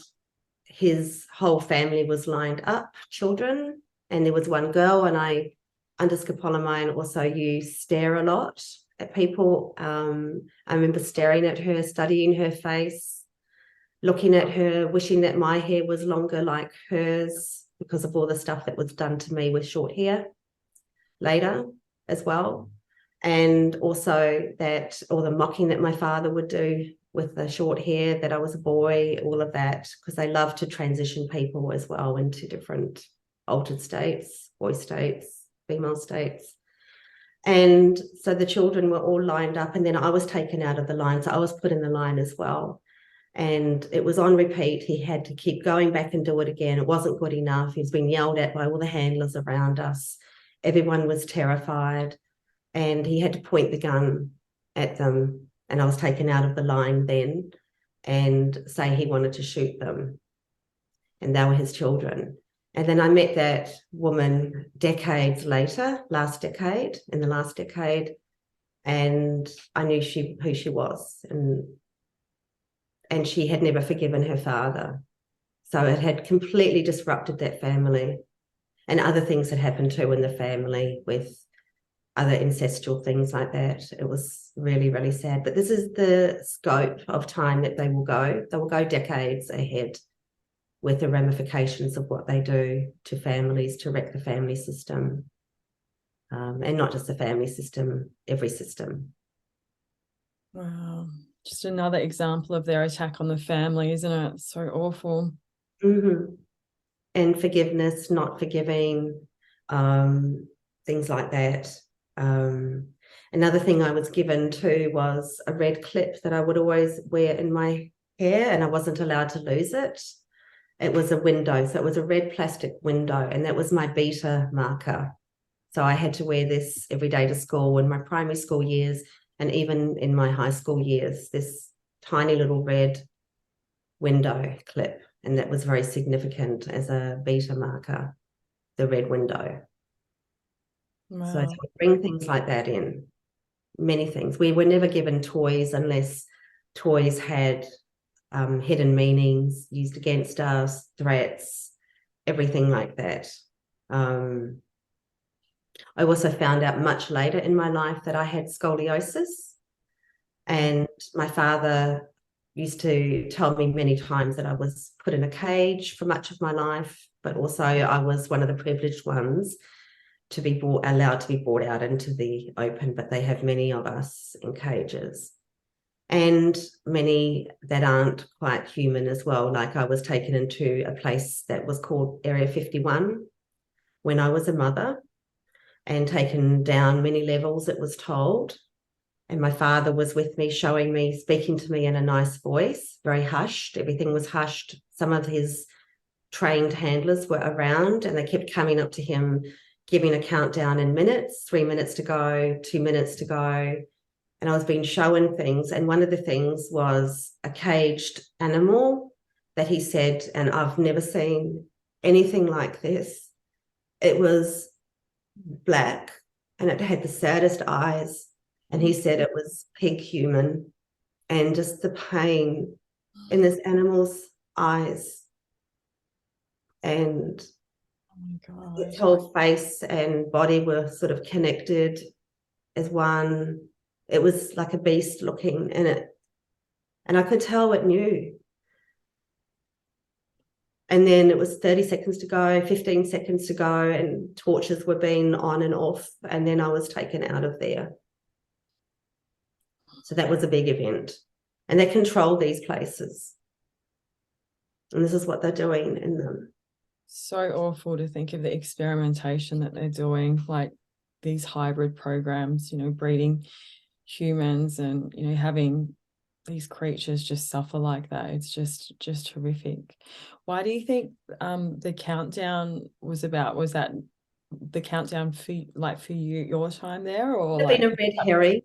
his whole family was lined up, children. And there was one girl, and I, under scopolamine, also you stare a lot at people. I remember staring at her, studying her face, looking at her, wishing that my hair was longer like hers because of all the stuff that was done to me with short hair later as well. And also that all the mocking that my father would do with the short hair, that I was a boy, all of that, because they love to transition people as well into different altered states, boy states, female states. And so the children were all lined up, and then I was taken out of the line. So I was put in the line as well. And it was on repeat. He had to keep going back and do it again. It wasn't good enough. He was being yelled at by all the handlers around us. Everyone was terrified. And he had to point the gun at them. And I was taken out of the line then and say he wanted to shoot them. And they were his children. And then I met that woman decades later, in the last decade, and I knew who she was. And she had never forgiven her father. So it had completely disrupted that family. And other things had happened too in the family with other incestual things like that. It was really, really sad. But this is the scope of time that they will go. They will go decades ahead with the ramifications of what they do to families, to wreck the family system. And not just the family system, every system. Wow. Just another example of their attack on the family, isn't it? So awful. Mm-hmm. And forgiveness, not forgiving, things like that. Another thing I was given too was a red clip that I would always wear in my hair, and I wasn't allowed to lose it. It was a window, so it was a red plastic window, and that was my beta marker. So I had to wear this every day to school in my primary school years, and even in my high school years, this tiny little red window clip. And that was very significant as a beta marker, the red window. Wow. So to bring things like that in, many things. We were never given toys unless toys had hidden meanings used against us, threats, everything like that. I also found out much later in my life that I had scoliosis. And my father used to tell me many times that I was put in a cage for much of my life, but also I was one of the privileged ones to be allowed to be brought out into the open, but they have many of us in cages. And many that aren't quite human as well. Like I was taken into a place that was called Area 51 when I was a mother, and taken down many levels, it was told. And my father was with me, showing me, speaking to me in a nice voice, very hushed. Everything was hushed. Some of his trained handlers were around, and they kept coming up to him, giving a countdown in minutes, 3 minutes to go, 2 minutes to go. And I was being shown things. And one of the things was a caged animal that he said, and I've never seen anything like this. It was black and it had the saddest eyes. And he said it was pig human, and just the pain in this animal's eyes. And its whole face and body were sort of connected as one. It was like a beast looking in it. And I could tell it knew. And then it was 30 seconds to go, 15 seconds to go, and torches were being on and off. And then I was taken out of there. So that was a big event. And they control these places. And this is what they're doing in them. So awful to think of the experimentation that they're doing, like these hybrid programs, breeding humans and, having these creatures just suffer like that. It's just horrific. Why do you think the countdown was about? Was that the countdown for you, your time there, or There's been a red herring.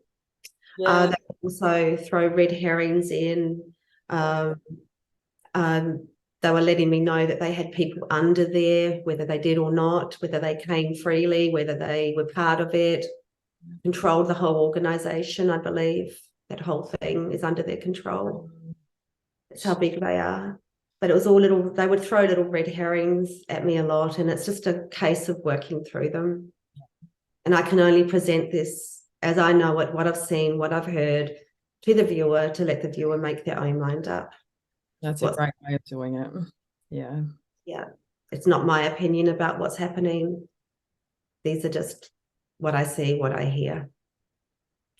Yeah. They also throw red herrings in. They were letting me know that they had people under there, whether they did or not, whether they came freely, whether they were part of it, controlled the whole organization, I believe. That whole thing is under their control. That's how big they are. But it was all little, they would throw little red herrings at me a lot, and it's just a case of working through them. And I can only present this as I know it, what I've seen, what I've heard, to the viewer, to let the viewer make their own mind up. That's a great way of doing it. Yeah. Yeah. It's not my opinion about what's happening. These are just what I see, what I hear.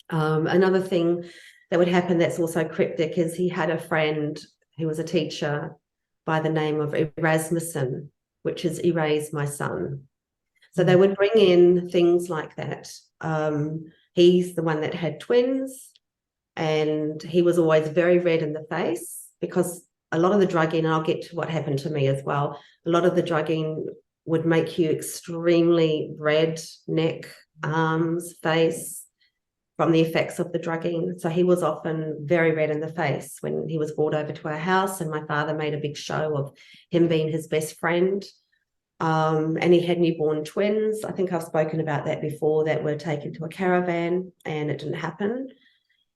Another thing that would happen that's also cryptic is he had a friend who was a teacher by the name of Erasmussen, which is erase my son. So they would bring in things like that. He's the one that had twins, and he was always very red in the face because a lot of the drugging, and I'll get to what happened to me as well, a lot of the drugging would make you extremely red, neck, arms, face, from the effects of the drugging. So he was often very red in the face when he was brought over to our house, and my father made a big show of him being his best friend. And he had newborn twins. I think I've spoken about that before, that were taken to a caravan, and it didn't happen.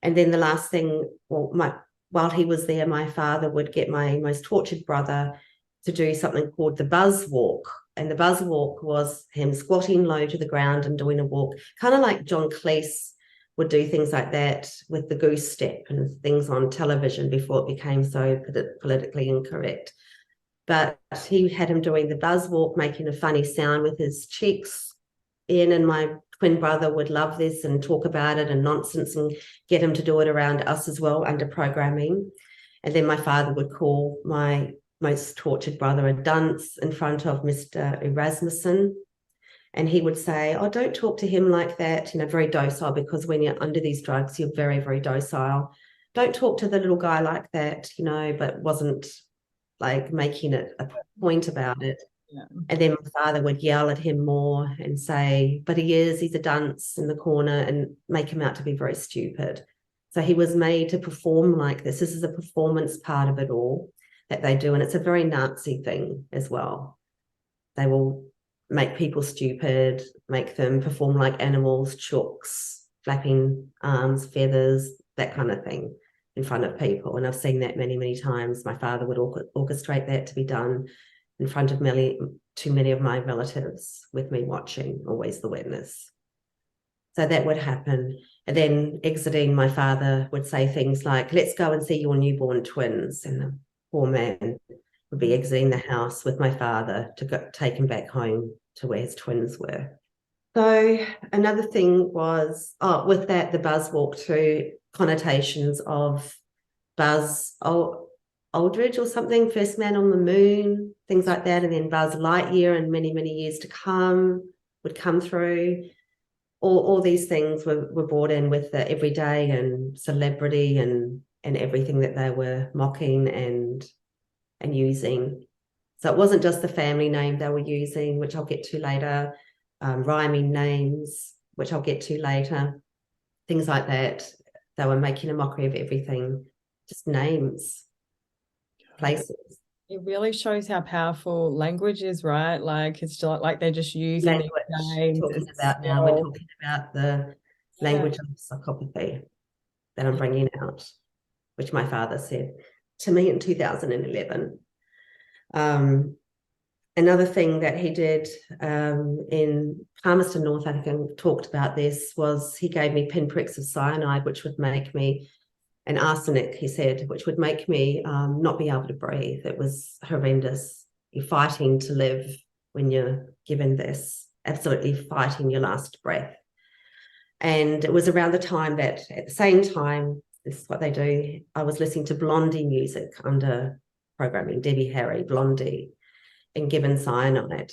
And then the last thing, while he was there, my father would get my most tortured brother to do something called the buzz walk. And the buzz walk was him squatting low to the ground and doing a walk, kind of like John Cleese would do things like that with the goose step and things on television before it became so politically incorrect. But he had him doing the buzz walk, making a funny sound with his cheeks in, and my twin brother would love this and talk about it and nonsense and get him to do it around us as well under programming. And then my father would call my most tortured brother a dunce in front of Mr. Erasmussen. And he would say, oh, don't talk to him like that, very docile, because when you're under these drugs, you're very, very docile. Don't talk to the little guy like that, but wasn't like making it a point about it. Yeah. And then my father would yell at him more and say, but he's a dunce in the corner, and make him out to be very stupid. So he was made to perform like this. This is a performance part of it all that they do. And it's a very Nazi thing as well. They will make people stupid, make them perform like animals, chooks, flapping arms, feathers, that kind of thing in front of people. And I've seen that many, many times. My father would orchestrate that to be done in front of too many of my relatives, with me watching, always the witness. So that would happen. And then exiting, my father would say things like, let's go and see your newborn twins. And the poor man would be exiting the house with my father to take him back home to where his twins were. So another thing was, with that, the Buzz walk through connotations of Buzz Aldridge or something, first man on the moon, things like that, and then Buzz Lightyear and many, many years to come would come through. All these things were brought in with the everyday and celebrity and everything that they were mocking and using. So it wasn't just the family name they were using, which I'll get to later, rhyming names, which I'll get to later, things like that. They were making a mockery of everything, just names, places. It really shows how powerful language is, right? Like it's just like they're just using Language, these names. talking about now, we're talking about the language of psychopathy that I'm bringing out, which my father said to me in 2011. Another thing that he did in Palmerston North, I think I talked about this, was he gave me pinpricks of cyanide, which would make me, and arsenic, he said, which would make me not be able to breathe. It was horrendous. You're fighting to live when you're given this, absolutely fighting your last breath. And it was around the time that, at the same time, this is what they do, I was listening to Blondie music under programming, Debbie Harry, Blondie, and given cyanide.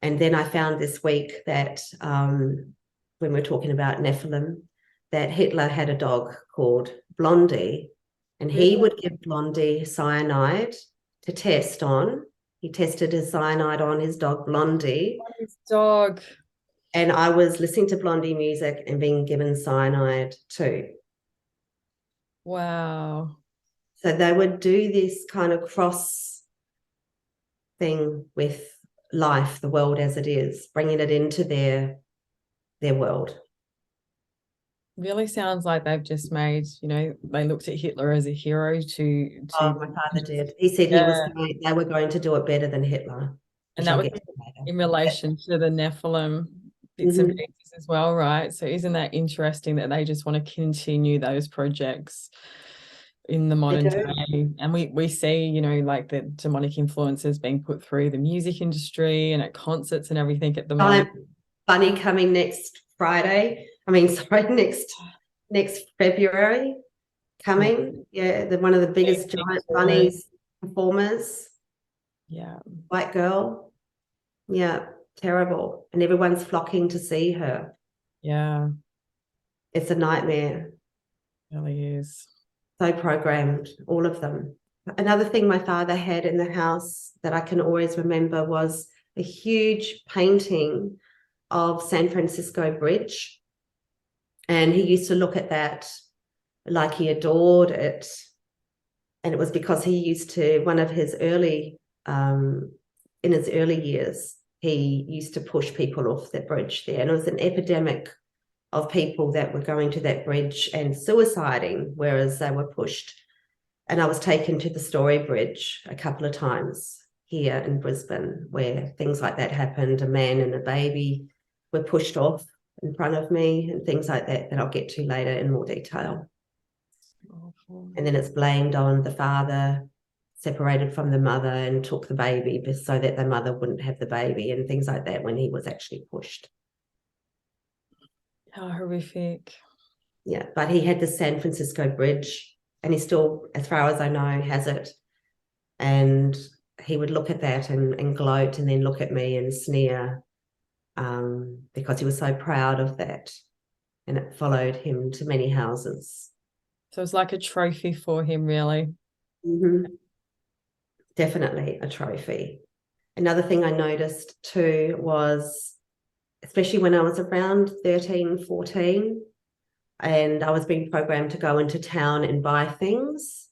And then I found this week that when we're talking about Nephilim, that Hitler had a dog called Blondie, and he would give Blondie cyanide to test on. He tested his cyanide on his dog Blondie. His dog. And I was listening to Blondie music and being given cyanide too. Wow. So they would do this kind of cross thing with life, the world as it is, bringing it into their world. Really sounds like they've just made, they looked at Hitler as a hero to Oh, my father did. He said they were going to do it better than Hitler. And that was in relation to the Nephilim bits and pieces as well, right? So isn't that interesting that they just want to continue those projects in the modern day? And we see, like the demonic influences being put through the music industry and at concerts and everything at the moment. Bunny coming next Friday. Next February coming. Yeah, one of the biggest giant bunnies performers. Yeah. White girl. Yeah, terrible. And everyone's flocking to see her. Yeah. It's a nightmare. It really is. So programmed, all of them. Another thing my father had in the house that I can always remember was a huge painting of San Francisco Bridge. And he used to look at that like he adored it. And it was because he used to, in his early years, he used to push people off that bridge there. And it was an epidemic of people that were going to that bridge and suiciding, whereas they were pushed. And I was taken to the Story Bridge a couple of times here in Brisbane, where things like that happened. A man and a baby were pushed off in front of me and things like that I'll get to later in more detail. Awful. And then it's blamed on the father separated from the mother and took the baby so that the mother wouldn't have the baby and things like that when he was actually pushed. How horrific. Yeah, but he had the San Francisco Bridge and he still, as far as I know, has it. And he would look at that and gloat and then look at me and sneer because he was so proud of that. And it followed him to many houses. So it's like a trophy for him, really. Mm-hmm. Definitely a trophy. Another thing I noticed too was, especially when I was around 13, 14, and I was being programmed to go into town and buy things.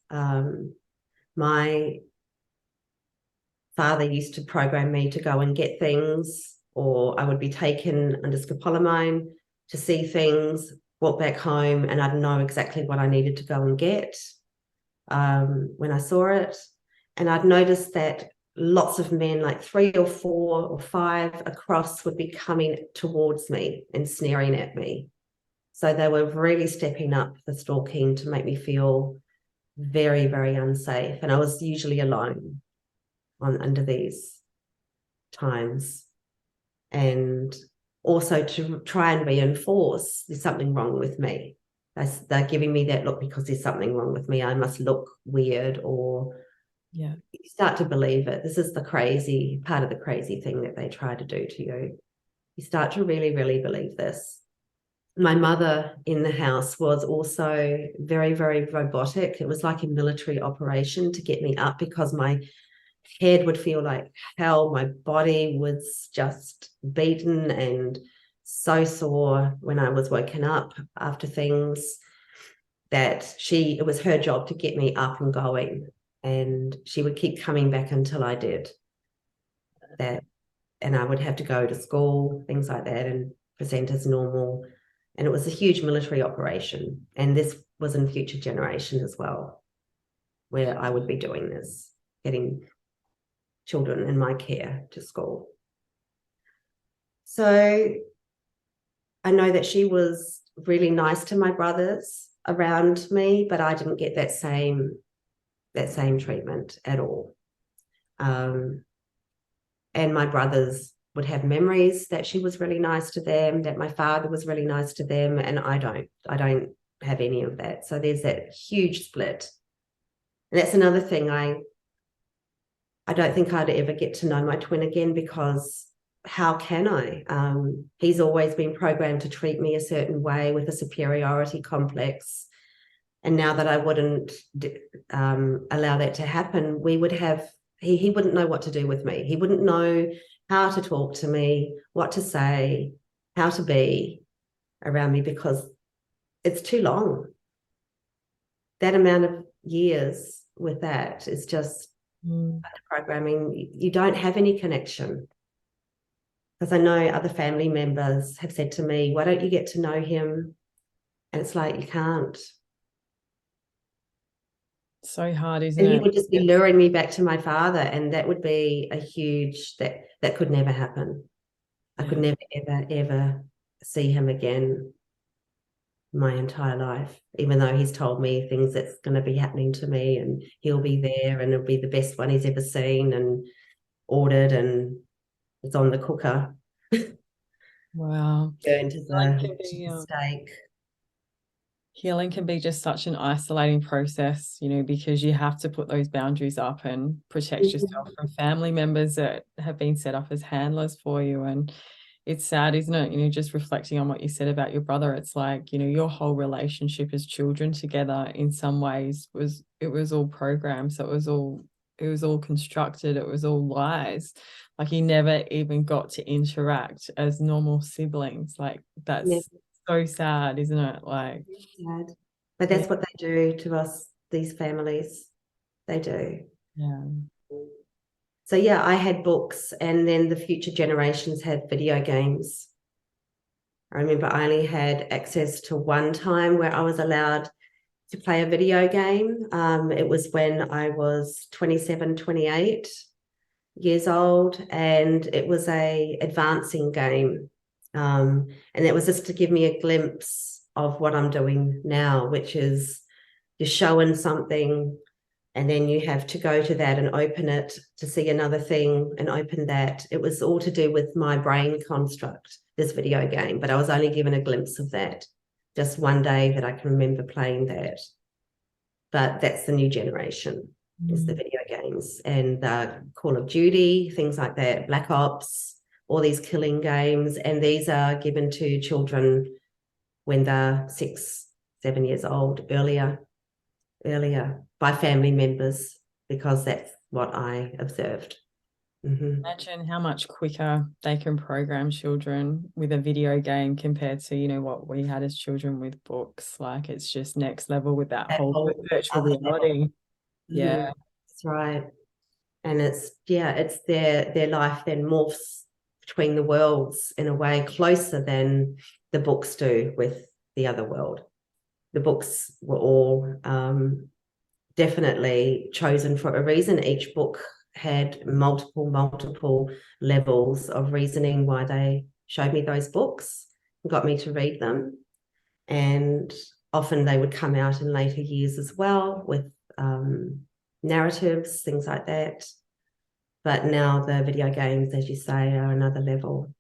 My father used to program me to go and get things, or I would be taken under scopolamine to see things, walk back home, and I'd know exactly what I needed to go and get when I saw it. And I'd noticed that lots of men, like 3 or 4 or 5 across, would be coming towards me and sneering at me. So they were really stepping up the stalking to make me feel very, very unsafe. And I was usually alone under these times. And also to try and reinforce there's something wrong with me. They're giving me that look because there's something wrong with me. I must look weird, or Yeah. you start to believe it. This is the crazy part of the crazy thing that they try to do to you. You start to really, really believe this. My mother in the house was also very, very robotic. It was like a military operation to get me up, because my head would feel like hell. My body was just beaten and so sore when I was woken up after things, that it was her job to get me up and going. And she would keep coming back until I did that. And I would have to go to school, things like that, and present as normal. And it was a huge military operation. And this was in future generation as well, where I would be doing this, getting children in my care to school. So I know that she was really nice to my brothers around me, but I didn't get that same treatment at all. And my brothers would have memories that she was really nice to them, that my father was really nice to them, and I don't have any of that. So there's that huge split. And that's another thing. I don't think I'd ever get to know my twin again, because how can I? He's always been programmed to treat me a certain way, with a superiority complex. And now that I wouldn't allow that to happen, we would have, he wouldn't know what to do with me. He wouldn't know how to talk to me, what to say, how to be around me, because it's too long. That amount of years with that is just programming. You don't have any connection. Because I know other family members have said to me, why don't you get to know him? And it's like, you can't. So hard, isn't And he it? would just be luring me back to my father, and that would be a huge, that could never happen. I could never, ever, ever see him again my entire life, even though he's told me things that's going to be happening to me, and he'll be there, and it'll be the best one he's ever seen and ordered, and it's on the cooker. Wow. Going to the steak. Healing can be just such an isolating process, you know, because you have to put those boundaries up and protect yourself from family members that have been set up as handlers for you. And it's sad, isn't it? You know, just reflecting on what you said about your brother, it's like, you know, your whole relationship as children together in some ways was all programmed. So it was all constructed. It was all lies. Like, you never even got to interact as normal siblings. Like, that's so sad, isn't it? Like, sad. But that's what they do to us, these families. They do. Yeah. So yeah, I had books, and then the future generations had video games. I remember I only had access to one time where I was allowed to play a video game. It was when I was 27, 28 years old, and it was a advancing game. And it was just to give me a glimpse of what I'm doing now, which is you're showing something, and then you have to go to that and open it to see another thing and open that. It was all to do with my brain construct, this video game, but I was only given a glimpse of that. Just one day that I can remember playing that. But that's the new generation, is the video games, and Call of Duty, things like that, Black Ops, all these killing games. And these are given to children when they're 6, 7 years old, earlier by family members, because that's what I observed. Imagine how much quicker they can program children with a video game compared to, you know, what we had as children with books. Like, it's just next level with that whole virtual reality. Yeah. That's right. And it's their life then morphs between the worlds in a way closer than the books do with the other world. The books were all definitely chosen for a reason. Each book had multiple levels of reasoning why they showed me those books and got me to read them. And often they would come out in later years as well with narratives, things like that. But now the video games, as you say, are another level.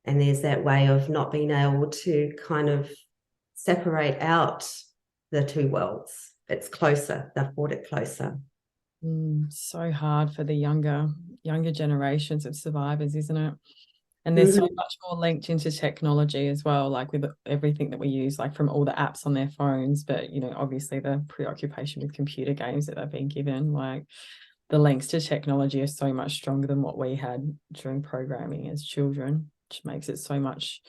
And there's that way of not being able to kind of separate out the two worlds. It's closer. They've brought it closer. So hard for the younger generations of survivors, isn't it? And there's so much more linked into technology as well, like with everything that we use, like from all the apps on their phones, but, you know, obviously the preoccupation with computer games that they've been given, like the links to technology are so much stronger than what we had during programming as children, which makes it so much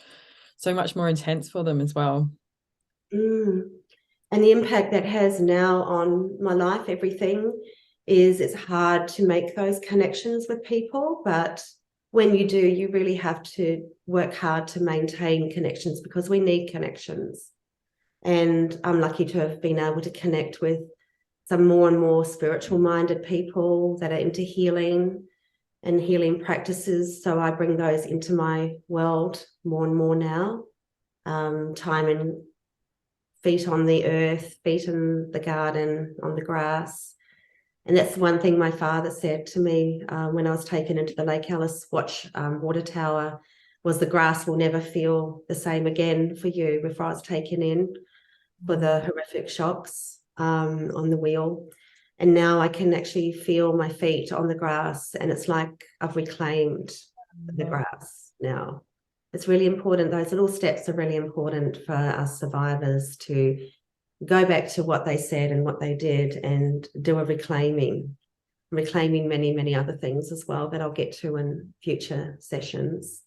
more intense for them as well. And the impact that has now on my life, everything, is it's hard to make those connections with people, but when you do, you really have to work hard to maintain connections because we need connections. And I'm lucky to have been able to connect with some more and more spiritual minded people that are into healing and healing practices. So I bring those into my world more and more now. Time and feet on the earth, feet in the garden, on the grass. And that's one thing my father said to me when I was taken into the Lake Alice Watch water tower, was the grass will never feel the same again for you before I was taken in for the horrific shocks on the wheel. And now I can actually feel my feet on the grass and it's like I've reclaimed the grass now. It's really important. Those little steps are really important for us survivors to go back to what they said and what they did and do a reclaiming many, many other things as well that I'll get to in future sessions.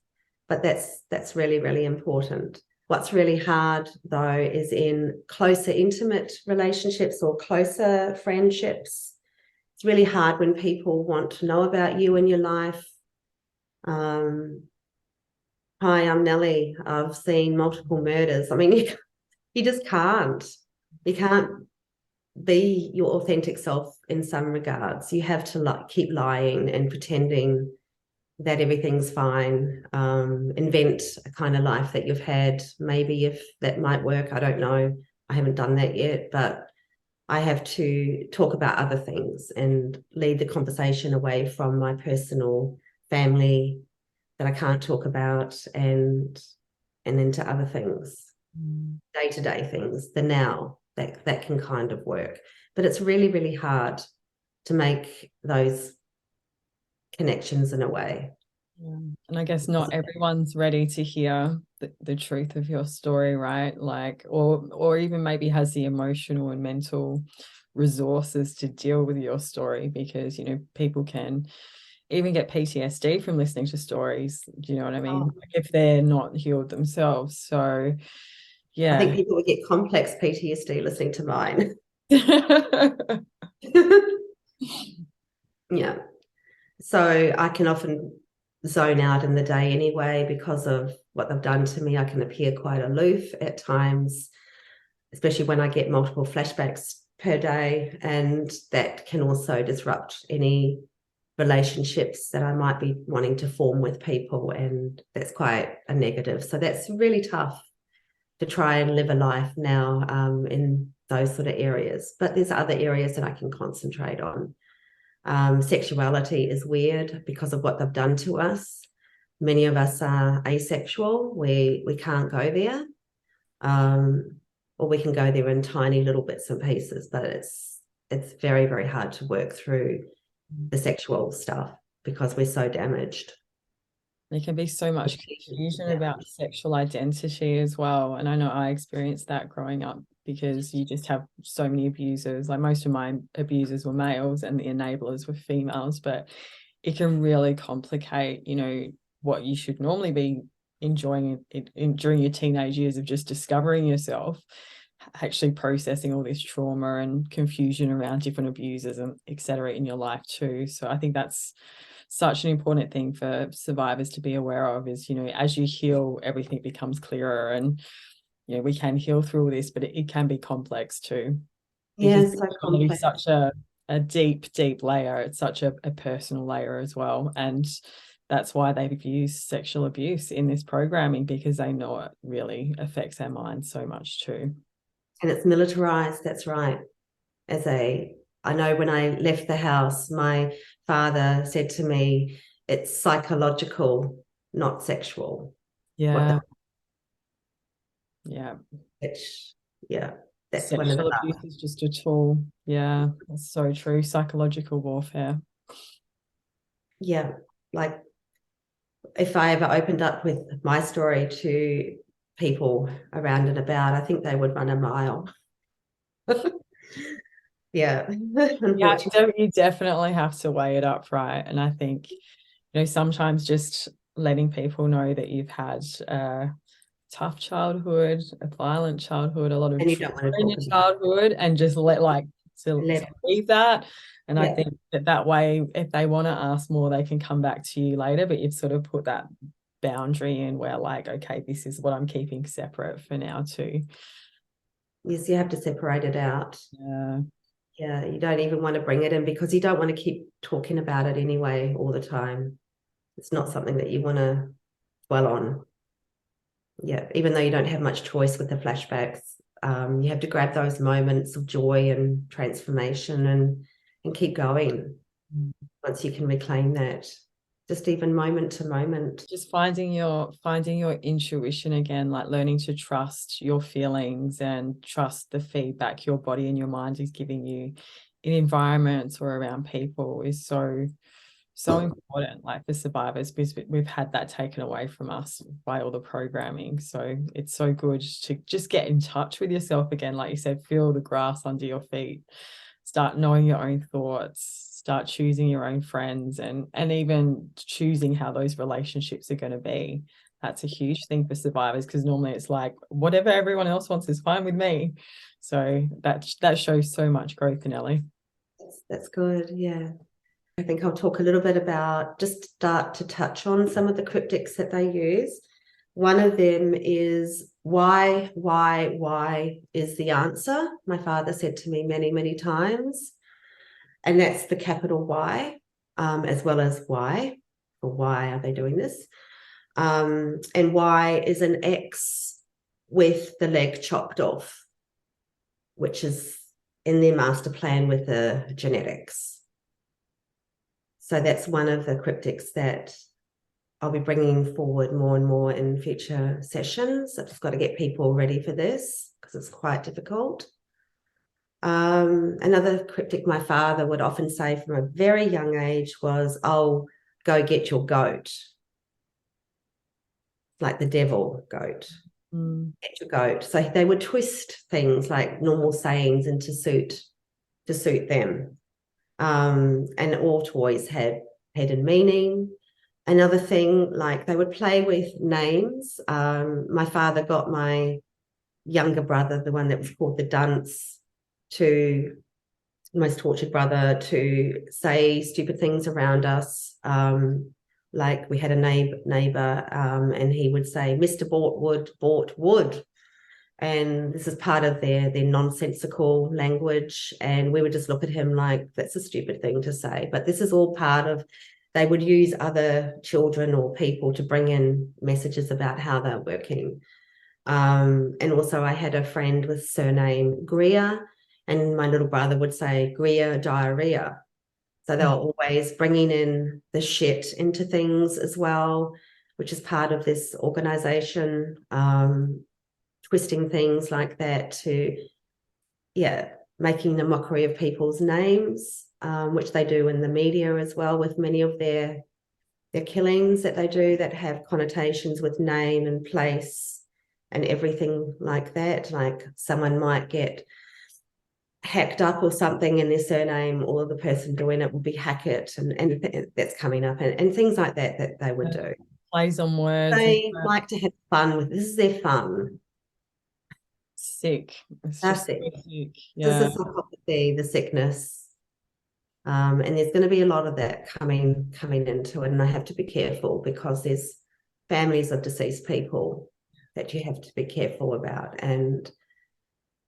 But that's really, really important. What's really hard, though, is in closer, intimate relationships or closer friendships. It's really hard when people want to know about you and your life. Hi, I'm Nellie. I've seen multiple murders. I mean, you just can't. You can't be your authentic self in some regards. You have to keep lying and pretending that everything's fine. Invent a kind of life that you've had. Maybe if that might work, I don't know. I haven't done that yet, but I have to talk about other things and lead the conversation away from my personal family that I can't talk about and into other things, day-to-day things, the now. That can kind of work. But it's really, really hard to make those connections in a way. Yeah. And I guess not everyone's ready to hear the truth of your story, right? Like, or even maybe has the emotional and mental resources to deal with your story, because, you know, people can even get PTSD from listening to stories. Do you know what I mean? Like if they're not healed themselves. So yeah. I think people would get complex PTSD listening to mine. Yeah. So I can often zone out in the day anyway because of what they've done to me. I can appear quite aloof at times, especially when I get multiple flashbacks per day, and that can also disrupt any relationships that I might be wanting to form with people, and that's quite a negative. So that's really tough to try and live a life now in those sort of areas. But there's other areas that I can concentrate on. Sexuality is weird because of what they've done to us. Many of us are asexual. We can't go there. Or we can go there in tiny little bits and pieces, but it's very, very hard to work through the sexual stuff because we're so damaged. There can be so much confusion about sexual identity as well. And I know I experienced that growing up because you just have so many abusers. Like most of my abusers were males and the enablers were females, but it can really complicate, you know, what you should normally be enjoying during your teenage years of just discovering yourself, actually processing all this trauma and confusion around different abusers and et cetera in your life too. So I think that's such an important thing for survivors to be aware of is, you know, as you heal, everything becomes clearer, and, you know, we can heal through all this, but it can be complex too. Yeah, Because so complex. such a a deep, deep layer. It's such a personal layer as well. And that's why they've used sexual abuse in this programming, because they know it really affects our minds so much too. And it's militarized, that's right. I know when I left the house, my father said to me, it's psychological, not sexual. Yeah. Yeah. Which, yeah, that's one of Sexual the. abuse is just a tool. Yeah, that's so true. Psychological warfare. Yeah, like if I ever opened up with my story to people around and about, I think they would run a mile. Yeah, Yeah, unfortunately. you definitely have to weigh it up, right? And I think, sometimes just letting people know that you've had a tough childhood, a violent childhood, a lot of And you trauma don't want to in talk your about childhood, and just to it. leave that. And I Yeah. think that way, if they want to ask more, they can come back to you later, but you've sort of put that boundary in where, like, okay, this is what I'm keeping separate for now too. Yes, you have to separate it out. Yeah. Yeah, you don't even want to bring it in because you don't want to keep talking about it anyway all the time. It's not something that you want to dwell on. Yeah, even though you don't have much choice with the flashbacks, you have to grab those moments of joy and transformation and keep going once you can reclaim that. Just even moment to moment. Just finding your intuition again, like learning to trust your feelings and trust the feedback your body and your mind is giving you in environments or around people is so important, like for survivors, because we've had that taken away from us by all the programming. So it's so good to just get in touch with yourself again, like you said, feel the grass under your feet, start knowing your own thoughts, start choosing your own friends, and even choosing how those relationships are going to be. That's a huge thing for survivors, because normally it's like whatever everyone else wants is fine with me. So that shows so much growth in Ellie. That's good. Yeah. I think I'll talk a little bit about, just start to touch on some of the cryptics that they use. One of them is why is the answer. My father said to me many, many times, and that's the capital Y, as well as why, or why are they doing this? And Y is an X with the leg chopped off, which is in their master plan with the genetics. So that's one of the cryptics that I'll be bringing forward more and more in future sessions. I've just got to get people ready for this because it's quite difficult. Another cryptic my father would often say from a very young age was, "Oh, go get your goat," like the devil goat. Get your goat. So they would twist things like normal sayings into to suit them. And all toys had hidden meaning. Another thing, like they would play with names. My father got my younger brother, the one that was called the dunce, to most tortured brother, to say stupid things around us. Like we had a neighbor, and he would say, "Mr. Bortwood bought wood." And this is part of their nonsensical language. And we would just look at him like, that's a stupid thing to say. But this is all part of, they would use other children or people to bring in messages about how they're working. And also I had a friend with surname Greer, and my little brother would say Greer diarrhea. So they were always bringing in the shit into things as well, which is part of this organization. Twisting things like that to, making a mockery of people's names, which they do in the media as well with many of their killings that they do that have connotations with name and place and everything like that. Like someone might get hacked up or something and their surname or the person doing it will be Hackett, and that's coming up, and things like that they would do. Plays on words. They like to have fun with this. Is their fun. Sick. It's That's just it. so sick. This Yeah. is the psychopathy, the sickness. And there's going to be a lot of that coming into it. And I have to be careful because there's families of deceased people that you have to be careful about. And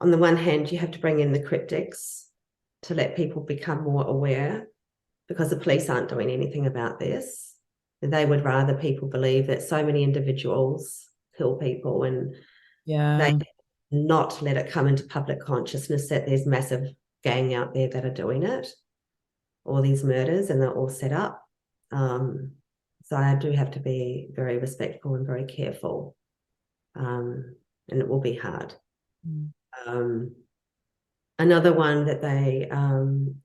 on the one hand, you have to bring in the cryptics to let people become more aware, because the police aren't doing anything about this. They would rather people believe that so many individuals kill people, and they not let it come into public consciousness that there's massive gang out there that are doing it, all these murders, and they're all set up. So I do have to be very respectful and very careful, and it will be hard. Another one that they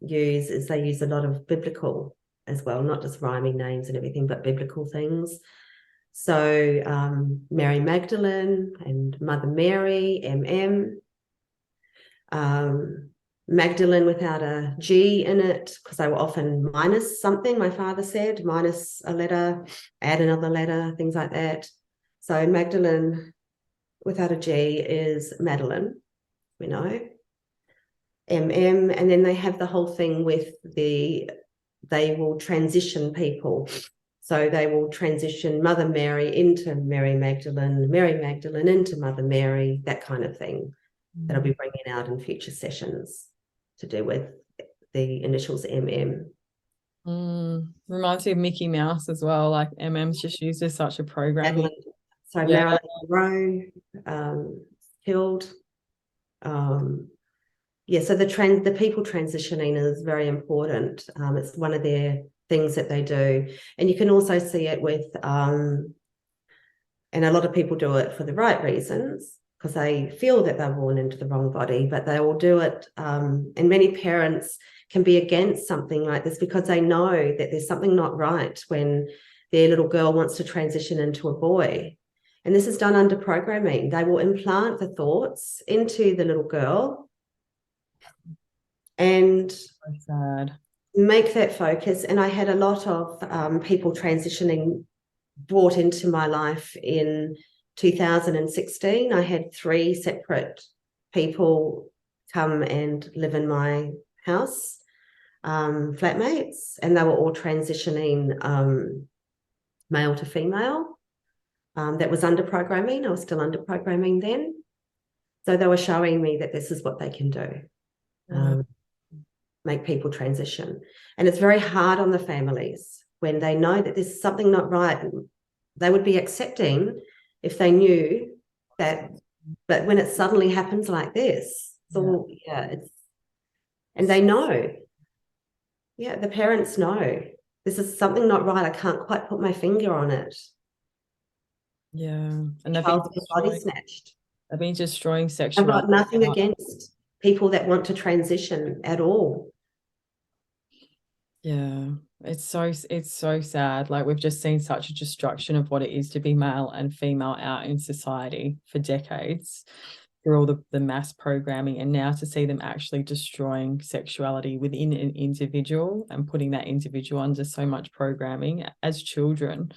use is they use a lot of biblical as well, not just rhyming names and everything, but biblical things. So Mary Magdalene and Mother Mary, Magdalene without a G in it, because they were often minus something, my father said, minus a letter, add another letter, things like that. So Magdalene without a G is Madeline, we know. And then they have the whole thing with they will transition people. So they will transition Mother Mary into Mary Magdalene into Mother Mary, that kind of thing that I'll be bringing out in future sessions to do with the initials MM. Reminds me of Mickey Mouse as well. Like MM's just used as such a programming. So Marilyn Monroe killed. So the people transitioning is very important. It's one of their things that they do. And you can also see it with, and a lot of people do it for the right reasons, because they feel that they're born into the wrong body, but they will do it. And many parents can be against something like this because they know that there's something not right when their little girl wants to transition into a boy. And this is done under programming. They will implant the thoughts into the little girl and make that focus. And I had a lot of people transitioning brought into my life in 2016. I had 3 separate people come and live in my house, flatmates, and they were all transitioning male to female. That was under programming. I was still under programming then. So they were showing me that this is what they can do, make people transition. And it's very hard on the families when they know that there's something not right. They would be accepting if they knew that, but when it suddenly happens like this, and they know. Yeah, the parents know. This is something not right. I can't quite put my finger on it. Yeah. And they've body snatched. They've been destroying sexuality. I've got nothing against people that want to transition at all. Yeah, it's so sad. Like, we've just seen such a destruction of what it is to be male and female out in society for decades through all the mass programming, and now to see them actually destroying sexuality within an individual and putting that individual under so much programming as children.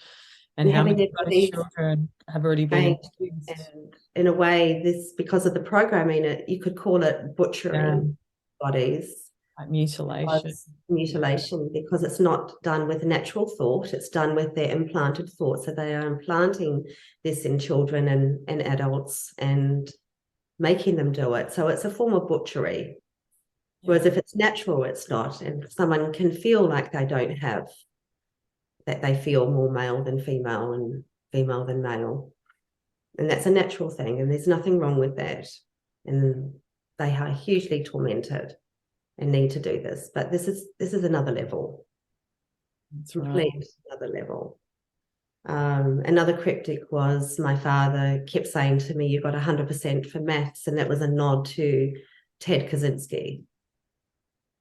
And how many children have already been used? And in a way, this, because of the programming, you could call it butchering bodies. Like mutilation, because it's not done with natural thought, it's done with their implanted thought. So they are implanting this in children and adults and making them do it. So it's a form of butchery. Whereas if it's natural, it's not. And someone can feel like they don't have, that they feel more male than female and female than male. And that's a natural thing, and there's nothing wrong with that. And they are hugely tormented and need to do this. But this is another level. It's complete another level. Another cryptic was, my father kept saying to me, you got 100% for maths, and that was a nod to Ted Kaczynski.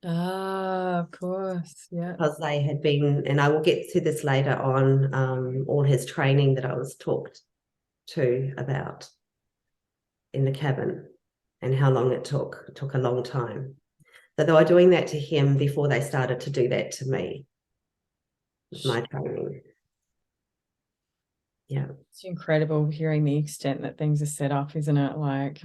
Of course, yeah. Because they had been, and I will get to this later on, all his training that I was talked to about in the cabin and how long it took. It took a long time. So they were doing that to him before they started to do that to me, my training. Yeah. It's incredible hearing the extent that things are set up, isn't it? Like,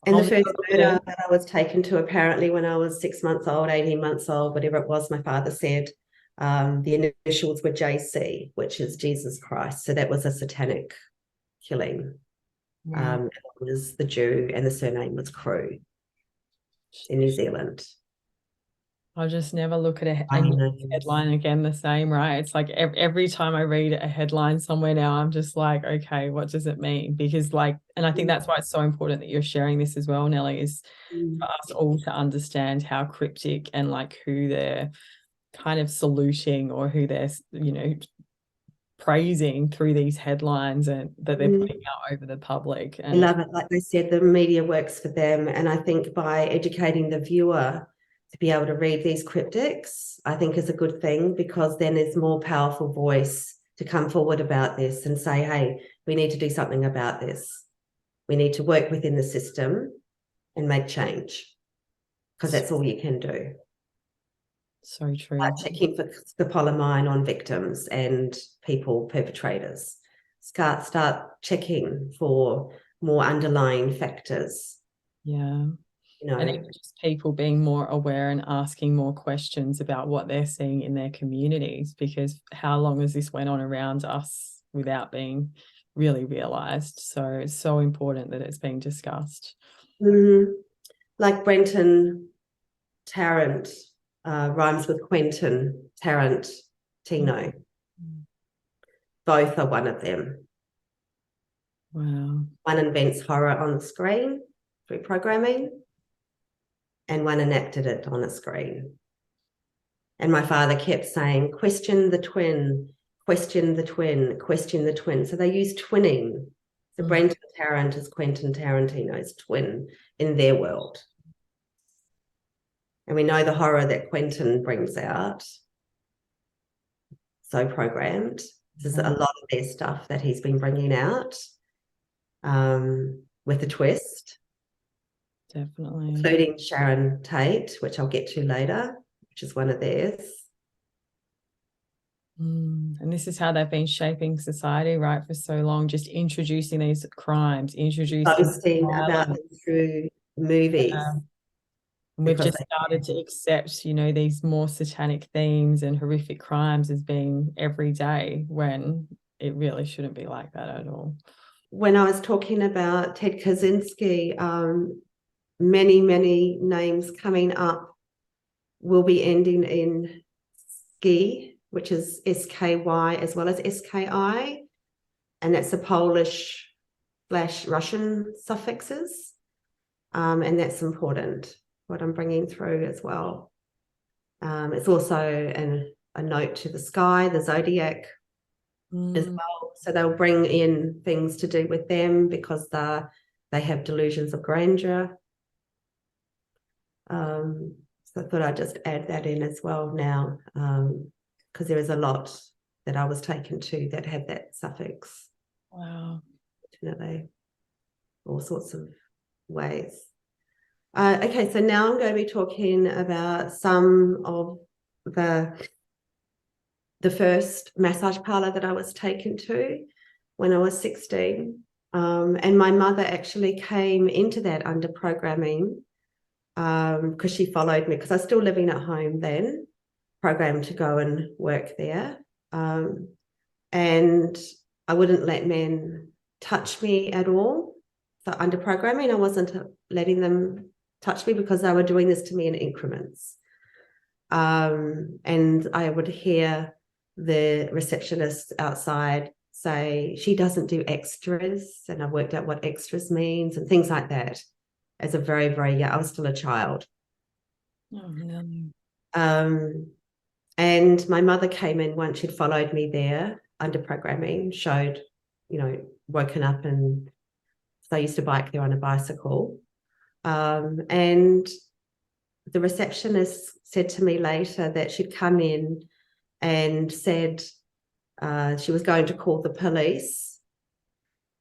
and the first murder that I was taken to, apparently when I was 6 months old, 18 months old, whatever it was, my father said, the initials were JC, which is Jesus Christ. So that was a satanic killing. It was the Jew, and the surname was Crew. in New Zealand. I'll just never look at a Names. headline again the same, right? It's like every time I read a headline somewhere now, I'm just like, okay, what does it mean? Because and I think that's why it's so important that you're sharing this as well, Nellie, is for us all to understand how cryptic and like who they're kind of saluting or who they're, praising through these headlines and that they're putting out over the public. I love it. Like they said, the media works for them. And I think by educating the viewer to be able to read these cryptics, I think is a good thing, because then there's more powerful voice to come forward about this and say, hey, we need to do something about this. We need to work within the system and make change, because that's all you can do. So true. Checking for scopolamine on victims and people, perpetrators. Start checking for more underlying factors. Yeah. And even just people being more aware and asking more questions about what they're seeing in their communities, because how long has this went on around us without being really realised? So it's so important that it's being discussed. Like Brenton Tarrant rhymes with Quentin Tarantino. Both are one of them. Wow. One invents horror on the screen through programming, and one enacted it on a screen. And my father kept saying, question the twin, question the twin, question the twin. So they use twinning. So Brenton Tarrant is Quentin Tarantino's twin in their world. And we know the horror that Quentin brings out. So programmed. This is a lot of their stuff that he's been bringing out with a twist. Definitely. Including Sharon Tate, which I'll get to later, which is one of theirs. And this is how they've been shaping society, right, for so long, just introducing these crimes, Boasting about them through movies. We've just started to accept, these more satanic themes and horrific crimes as being every day, when it really shouldn't be like that at all. When I was talking about Ted Kaczynski, many, many names coming up will be ending in ski, which is SKY as well as SKI. And that's the Polish/Russian suffixes. And that's important, what I'm bringing through as well. It's also a note to the sky, the zodiac as well. So they'll bring in things to do with them because they have delusions of grandeur. So I thought I'd just add that in as well now, because there is a lot that I was taken to that had that suffix. Wow. Definitely. All sorts of ways. Okay, so now I'm going to be talking about some of the first massage parlor that I was taken to when I was 16. And my mother actually came into that under programming, because she followed me, because I was still living at home then, programmed to go and work there. And I wouldn't let men touch me at all. So under programming, I wasn't letting them touch me because they were doing this to me in increments. And I would hear the receptionist outside say, she doesn't do extras. And I worked out what extras means and things like that. As a very, very young, I was still a child. Oh, no. And my mother came in once. She'd followed me there under programming, showed, woken up, and so I used to bike there on a bicycle. And the receptionist said to me later that she'd come in and said she was going to call the police,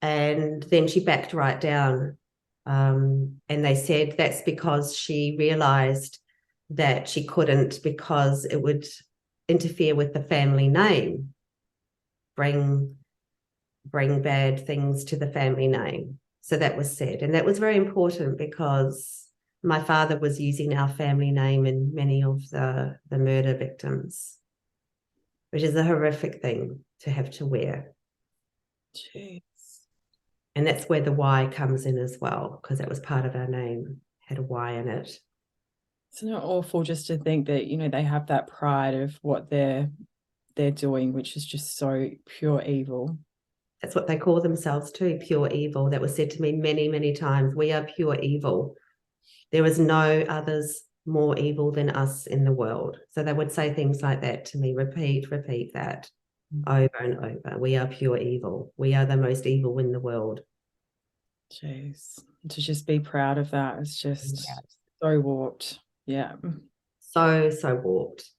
and then she backed right down. And they said that's because she realized that she couldn't, because it would interfere with the family name, bring bad things to the family name. So that was said. And that was very important because my father was using our family name in many of the murder victims, which is a horrific thing to have to wear. Jeez. And that's where the Y comes in as well, because that was part of our name, had a Y in it. It's not awful just to think that, you know, they have that pride of what they're doing, which is just so pure evil. That's what they call themselves too, pure evil. That was said to me many, many times. We are pure evil. There is no others more evil than us in the world. So they would say things like that to me, repeat that over and over. We are pure evil. We are the most evil in the world. Jeez. To just be proud of that is just so warped. Yeah. So warped.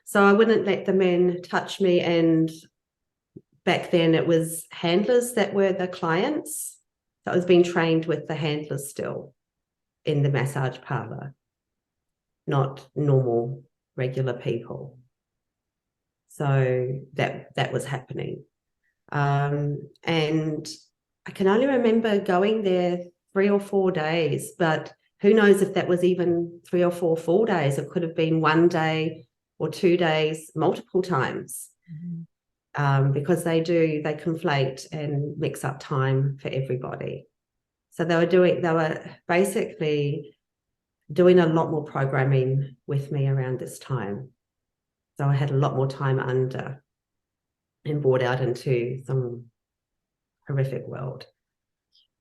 So I wouldn't let the men touch me. And back then it was handlers that were the clients. So I was being trained with the handlers still in the massage parlor, not normal, regular people. So that was happening. And I can only remember going there 3 or 4 days, but who knows if that was even 3 or 4 full days. It could have been 1 day or 2 days, multiple times. Because they conflate and mix up time for everybody. So they were basically doing a lot more programming with me around this time. So I had a lot more time under and brought out into some horrific world.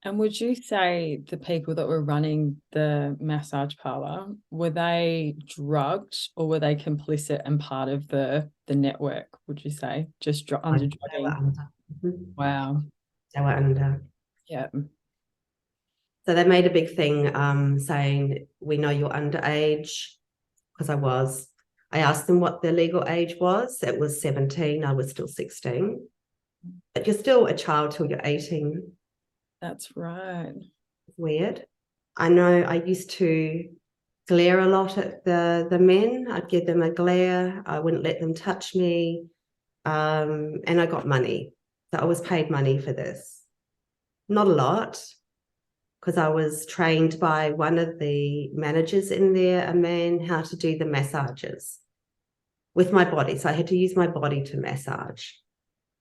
And would you say the people that were running the massage parlor, were they drugged or were they complicit and part of the network, would you say? Just under drugging? They were under. Wow. They were under. Yeah. So they made a big thing saying, we know you're underage, because I was. I asked them what their legal age was. It was 17. I was still 16. But you're still a child till you're 18. That's right. Weird. I know I used to glare a lot at the men. I'd give them a glare. I wouldn't let them touch me. And I got money. So I was paid money for this. Not a lot, because I was trained by one of the managers in there, a man, how to do the massages with my body. So I had to use my body to massage.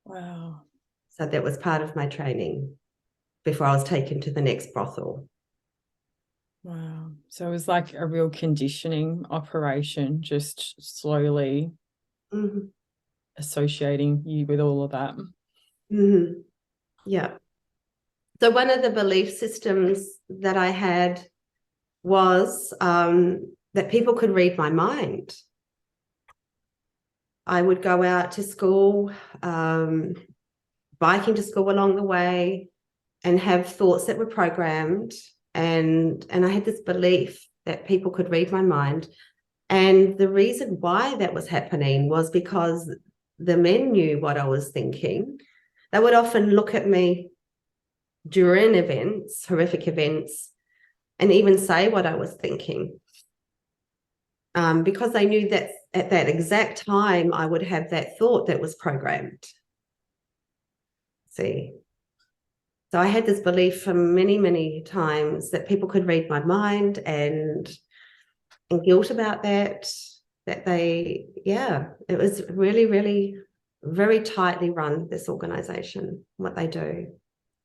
Wow. So that was part of my training before I was taken to the next brothel. Wow. So it was like a real conditioning operation, just slowly associating you with all of that. Yeah. So one of the belief systems that I had was that people could read my mind. I would go out to school, biking to school along the way, and have thoughts that were programmed. And I had this belief that people could read my mind. And the reason why that was happening was because the men knew what I was thinking. They would often look at me during events, horrific events, and even say what I was thinking. Because they knew that at that exact time, I would have that thought that was programmed. See? So I had this belief for many, many times that people could read my mind, and guilt about that it was really, really very tightly run, this organization, what they do.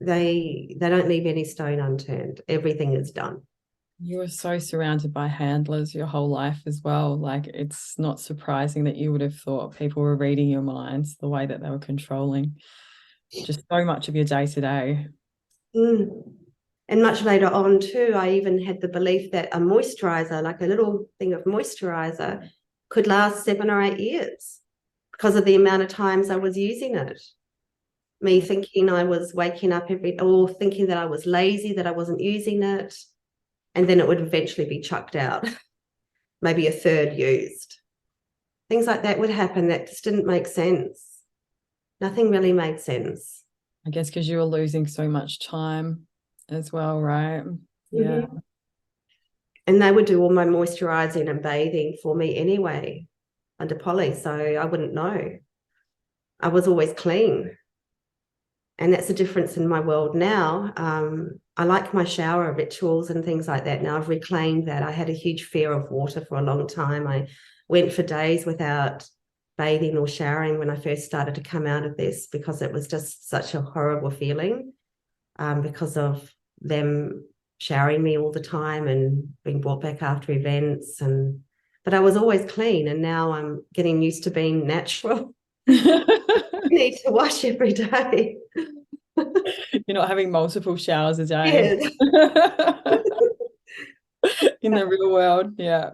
They don't leave any stone unturned. Everything is done. You were so surrounded by handlers your whole life as well. Like, it's not surprising that you would have thought people were reading your minds the way that they were controlling just so much of your day to day. And much later on too, I even had the belief that a moisturizer, like a little thing of moisturizer, could last 7 or 8 years because of the amount of times I was using it. Me thinking I was waking up or thinking that I was lazy, that I wasn't using it, and then it would eventually be chucked out, maybe a third used. Things like that would happen that just didn't make sense. Nothing really made sense. I guess because you were losing so much time as well, right? Yeah. And they would do all my moisturizing and bathing for me anyway under poly, so I wouldn't know. I was always clean. And that's the difference in my world now. I like my shower rituals and things like that. Now I've reclaimed that. I had a huge fear of water for a long time. I went for days without bathing or showering when I first started to come out of this, because it was just such a horrible feeling, because of them showering me all the time and being brought back after events. But I was always clean, and now I'm getting used to being natural. Need to wash every day. You're not having multiple showers a day. Yes. In the real world. Yeah.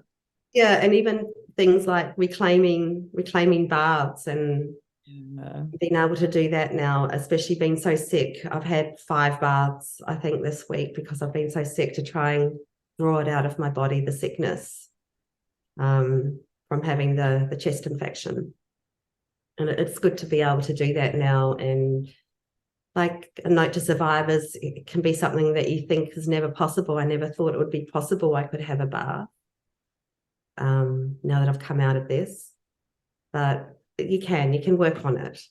Yeah, and even things like reclaiming baths and being able to do that now, especially being so sick. I've had 5 baths, I think, this week because I've been so sick, to try and draw it out of my body, the sickness from having the chest infection. And it's good to be able to do that now. And like a note to survivors, it can be something that you think is never possible. I never thought it would be possible I could have a bath now that I've come out of this. But you can work on it,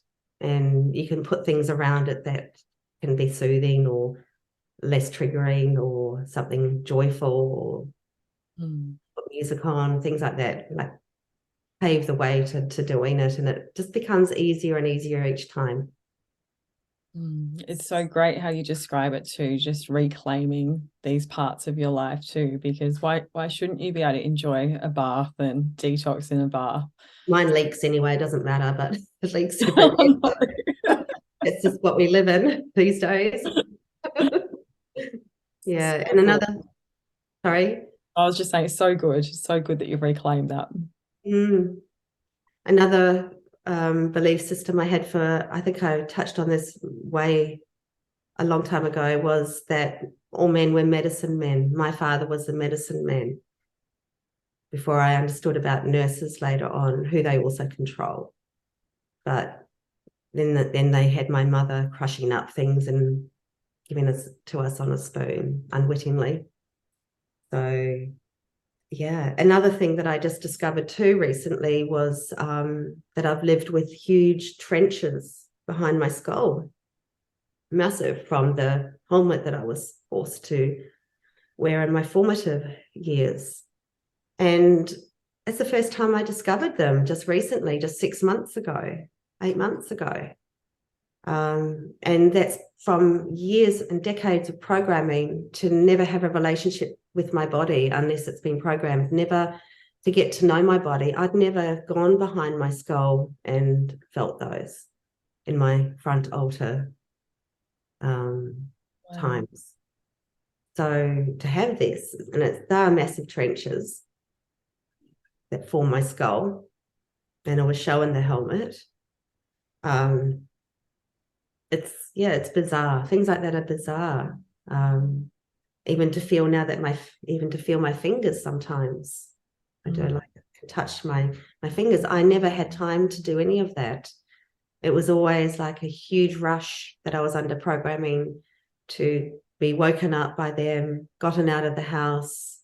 and you can put things around it that can be soothing or less triggering or something joyful, or put music on, things like that, like pave the way to doing it. And it just becomes easier and easier each time. It's so great how you describe it too, just reclaiming these parts of your life too, because why shouldn't you be able to enjoy a bath and detox in a bath? Mine leaks anyway, it doesn't matter, but it leaks everywhere. It's just what we live in these days. Yeah. So And another, sorry? I was just saying, it's so good that you've reclaimed that. Another belief system I had I think I touched on this way a long time ago, was that all men were medicine men. My father was the medicine man, before I understood about nurses later on, who they also control. But then they had my mother crushing up things and giving us to us on a spoon unwittingly. So yeah, another thing that I just discovered too recently was that I've lived with huge trenches behind my skull, massive, from the helmet that I was forced to wear in my formative years. And it's the first time I discovered them just recently, just 6 months ago, 8 months ago. And that's from years and decades of programming to never have a relationship with my body unless it's been programmed, never to get to know my body. I'd never gone behind my skull and felt those in my front altar times. So to have this, and they are massive trenches that form my skull, and I was showing the helmet. It's bizarre. Things like that are bizarre. Even to feel now that my fingers sometimes. I don't like to touch my fingers. I never had time to do any of that. It was always like a huge rush that I was under programming to be woken up by them, gotten out of the house,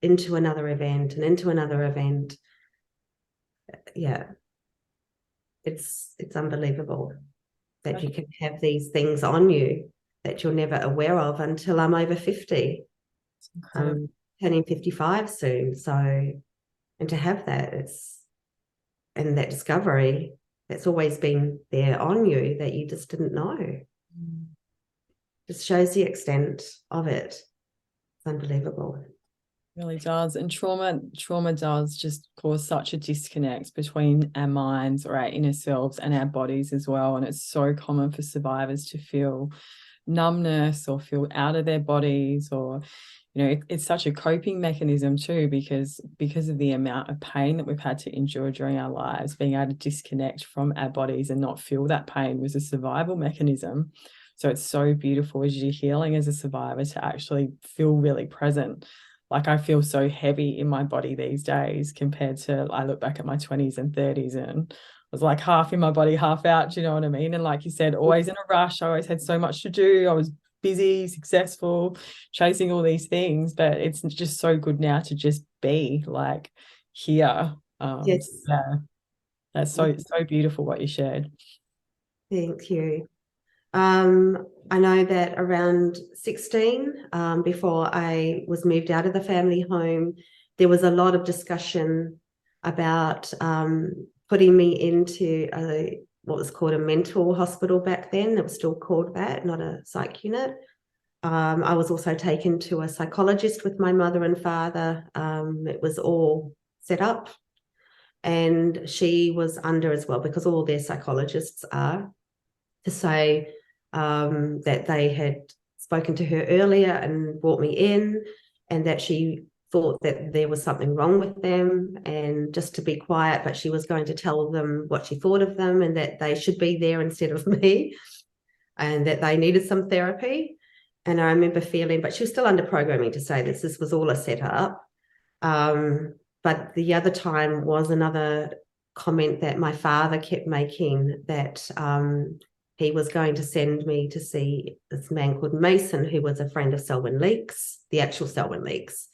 into another event and into another event. Yeah. It's unbelievable that you can have these things on you that you're never aware of until I'm over 50. I'm turning 55 soon. So, and to have that, and that discovery that's always been there on you that you just didn't know. Just shows the extent of it. It's unbelievable. Really does. And trauma does just cause such a disconnect between our minds or our inner selves and our bodies as well. And it's so common for survivors to feel numbness or feel out of their bodies, or it's such a coping mechanism too, because of the amount of pain that we've had to endure during our lives. Being able to disconnect from our bodies and not feel that pain was a survival mechanism. So it's so beautiful as you're healing as a survivor to actually feel really present. Like, I feel so heavy in my body these days compared to, I look back at my 20s and 30s and I was like half in my body, half out. Do you know what I mean? And like you said, always in a rush. I always had so much to do. I was busy, successful, chasing all these things. But it's just so good now to just be like here. Yes. Yeah, that's so beautiful what you shared. Thank you. I know that around 16, before I was moved out of the family home, there was a lot of discussion about putting me into what was called a mental hospital back then. It was still called that, not a psych unit. I was also taken to a psychologist with my mother and father. It was all set up, and she was under as well, because all their psychologists are, to say that they had spoken to her earlier and brought me in, and that she thought that there was something wrong with them, and just to be quiet, but she was going to tell them what she thought of them, and that they should be there instead of me, and that they needed some therapy. And I remember feeling, but she was still under programming to say this was all a setup. But the other time was another comment that my father kept making, that he was going to send me to see this man called Mason, who was a friend of Selwyn Leeks, the actual Selwyn Leeks,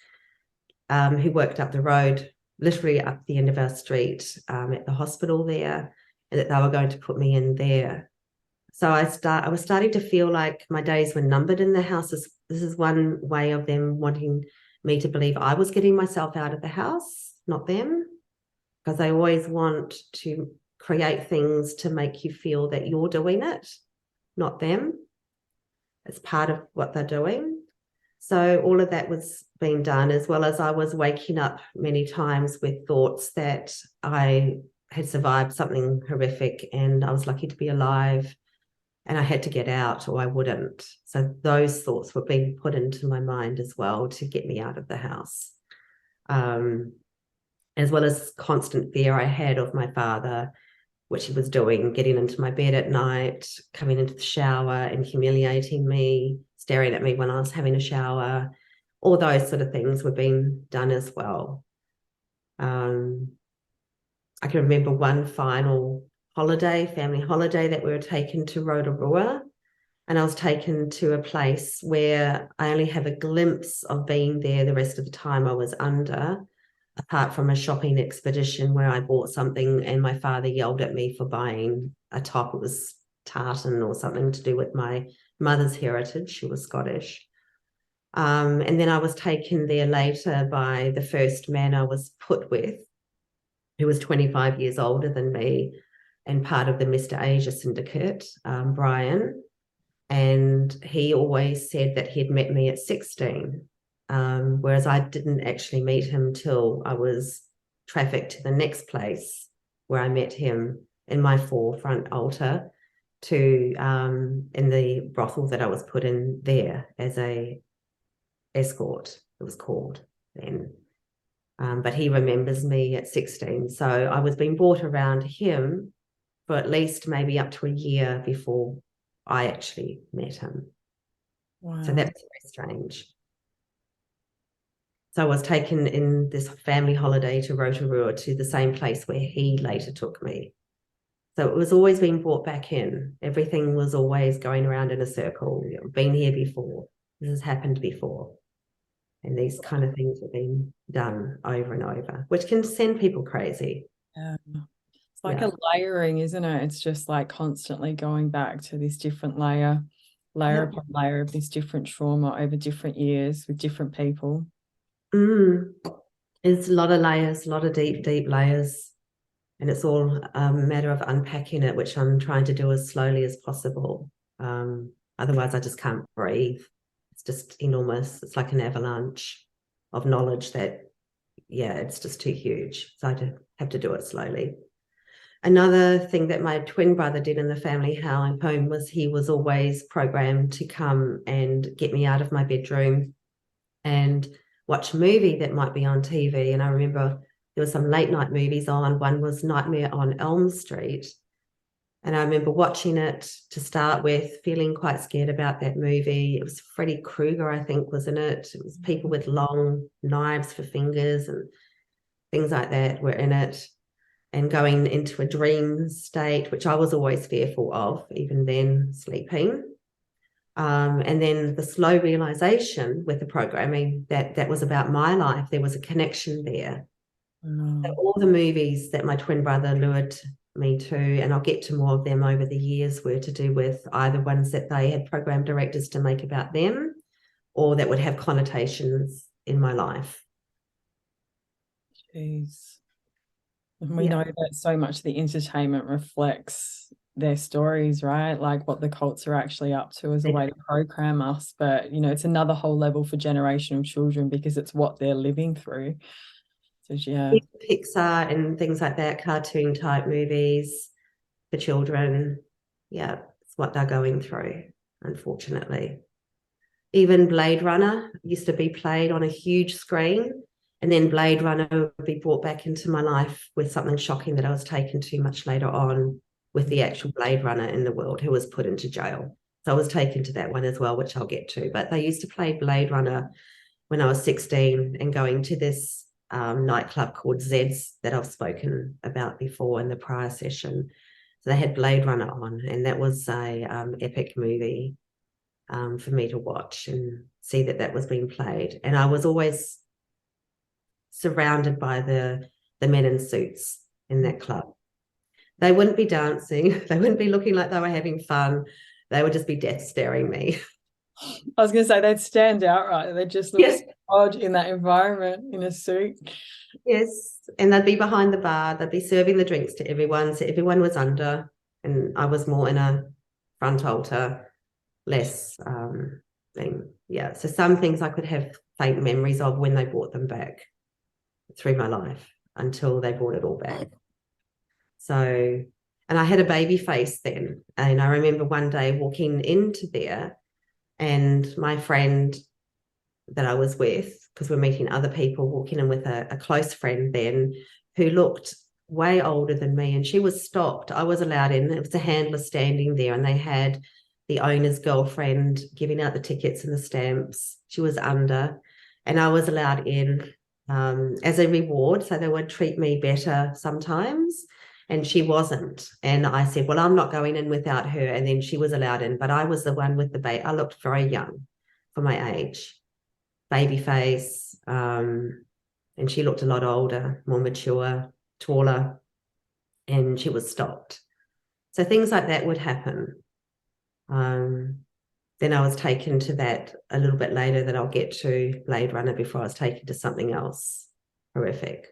who worked up the road, literally up the end of our street, at the hospital there, and that they were going to put me in there. So I was starting to feel like my days were numbered in the house. This is one way of them wanting me to believe I was getting myself out of the house, not them, because they always want to create things to make you feel that you're doing it, not them. It's part of what they're doing. So all of that was being done, as well as I was waking up many times with thoughts that I had survived something horrific and I was lucky to be alive, and I had to get out or I wouldn't. So those thoughts were being put into my mind as well to get me out of the house. As well as constant fear I had of my father, which he was doing, getting into my bed at night, coming into the shower and humiliating me, staring at me when I was having a shower. All those sort of things were being done as well. I can remember one final family holiday, that we were taken to Rotorua, and I was taken to a place where I only have a glimpse of being there. The rest of the time I was under, apart from a shopping expedition where I bought something and my father yelled at me for buying a top. It was tartan or something to do with my mother's heritage. She was Scottish. And then I was taken there later by the first man I was put with, who was 25 years older than me and part of the Mr. Asia syndicate, Brian. And he always said that he'd met me at 16, whereas I didn't actually meet him till I was trafficked to the next place where I met him in my forefront altar to in the brothel that I was put in there as a escort, it was called then. But he remembers me at 16. So I was being brought around him for at least maybe up to a year before I actually met him. Wow. So that was very strange. So I was taken in this family holiday to Rotorua, to the same place where he later took me. So it was always being brought back in. Everything was always going around in a circle. Been here before. This has happened before. And these kind of things have been done over and over, which can send people crazy. Yeah. It's like a layering, isn't it? It's just like constantly going back to this different layer upon layer of this different trauma over different years with different people. It's a lot of layers, a lot of deep, deep layers. And it's all a matter of unpacking it, which I'm trying to do as slowly as possible. Otherwise, I just can't breathe. It's just enormous. It's like an avalanche of knowledge that, yeah, it's just too huge. So I have to do it slowly. Another thing that my twin brother did in the family home was he was always programmed to come and get me out of my bedroom and watch a movie that might be on TV. And I remember there were some late night movies on. One was Nightmare on Elm Street. And I remember watching it to start with, feeling quite scared about that movie. It was Freddy Krueger, I think, was in it. It was people with long knives for fingers and things like that were in it. And going into a dream state, which I was always fearful of, even then, sleeping. And then the slow realization with the programming that was about my life. There was a connection there. So all the movies that my twin brother lured me to, and I'll get to more of them over the years, were to do with either ones that they had program directors to make about them, or that would have connotations in my life. Jeez. And we know that so much of the entertainment reflects their stories, right? Like what the cults are actually up to as a way to program us. But, you know, it's another whole level for generational children because it's what they're living through. So, yeah. Pixar and things like that, cartoon type movies for children. Yeah, it's what they're going through, unfortunately. Even Blade Runner used to be played on a huge screen, and then Blade Runner would be brought back into my life with something shocking that I was taken to much later on, with the actual Blade Runner in the world who was put into jail. So I was taken to that one as well, which I'll get to. But they used to play Blade Runner when I was 16 and going to this nightclub called Zed's that I've spoken about before in the prior session. So they had Blade Runner on, and that was a epic movie for me to watch and see that was being played. And I was always surrounded by the men in suits in that club. They wouldn't be dancing. They wouldn't be looking like they were having fun. They would just be death staring me. I was going to say they'd stand out, right? They just look odd in that environment in a suit. Yes, and they'd be behind the bar. They'd be serving the drinks to everyone. So everyone was under, and I was more in a front altar, less thing. Yeah, so some things I could have faint memories of when they brought them back through my life until they brought it all back. So, and I had a baby face then. And I remember one day walking into there, and my friend that I was with, because we're meeting other people, walking in with a close friend then who looked way older than me, and she was stopped. I was allowed in. It was a handler standing there, and they had the owner's girlfriend giving out the tickets and the stamps. She was under, and I was allowed in as a reward. So they would treat me better sometimes, and she wasn't. And I said, well, I'm not going in without her. And then she was allowed in, but I was the one with the baby. I looked very young for my age, baby face, and she looked a lot older, more mature, taller, and she was stopped. So things like that would happen. Then I was taken to that a little bit later, that I'll get to Blade Runner, before I was taken to something else horrific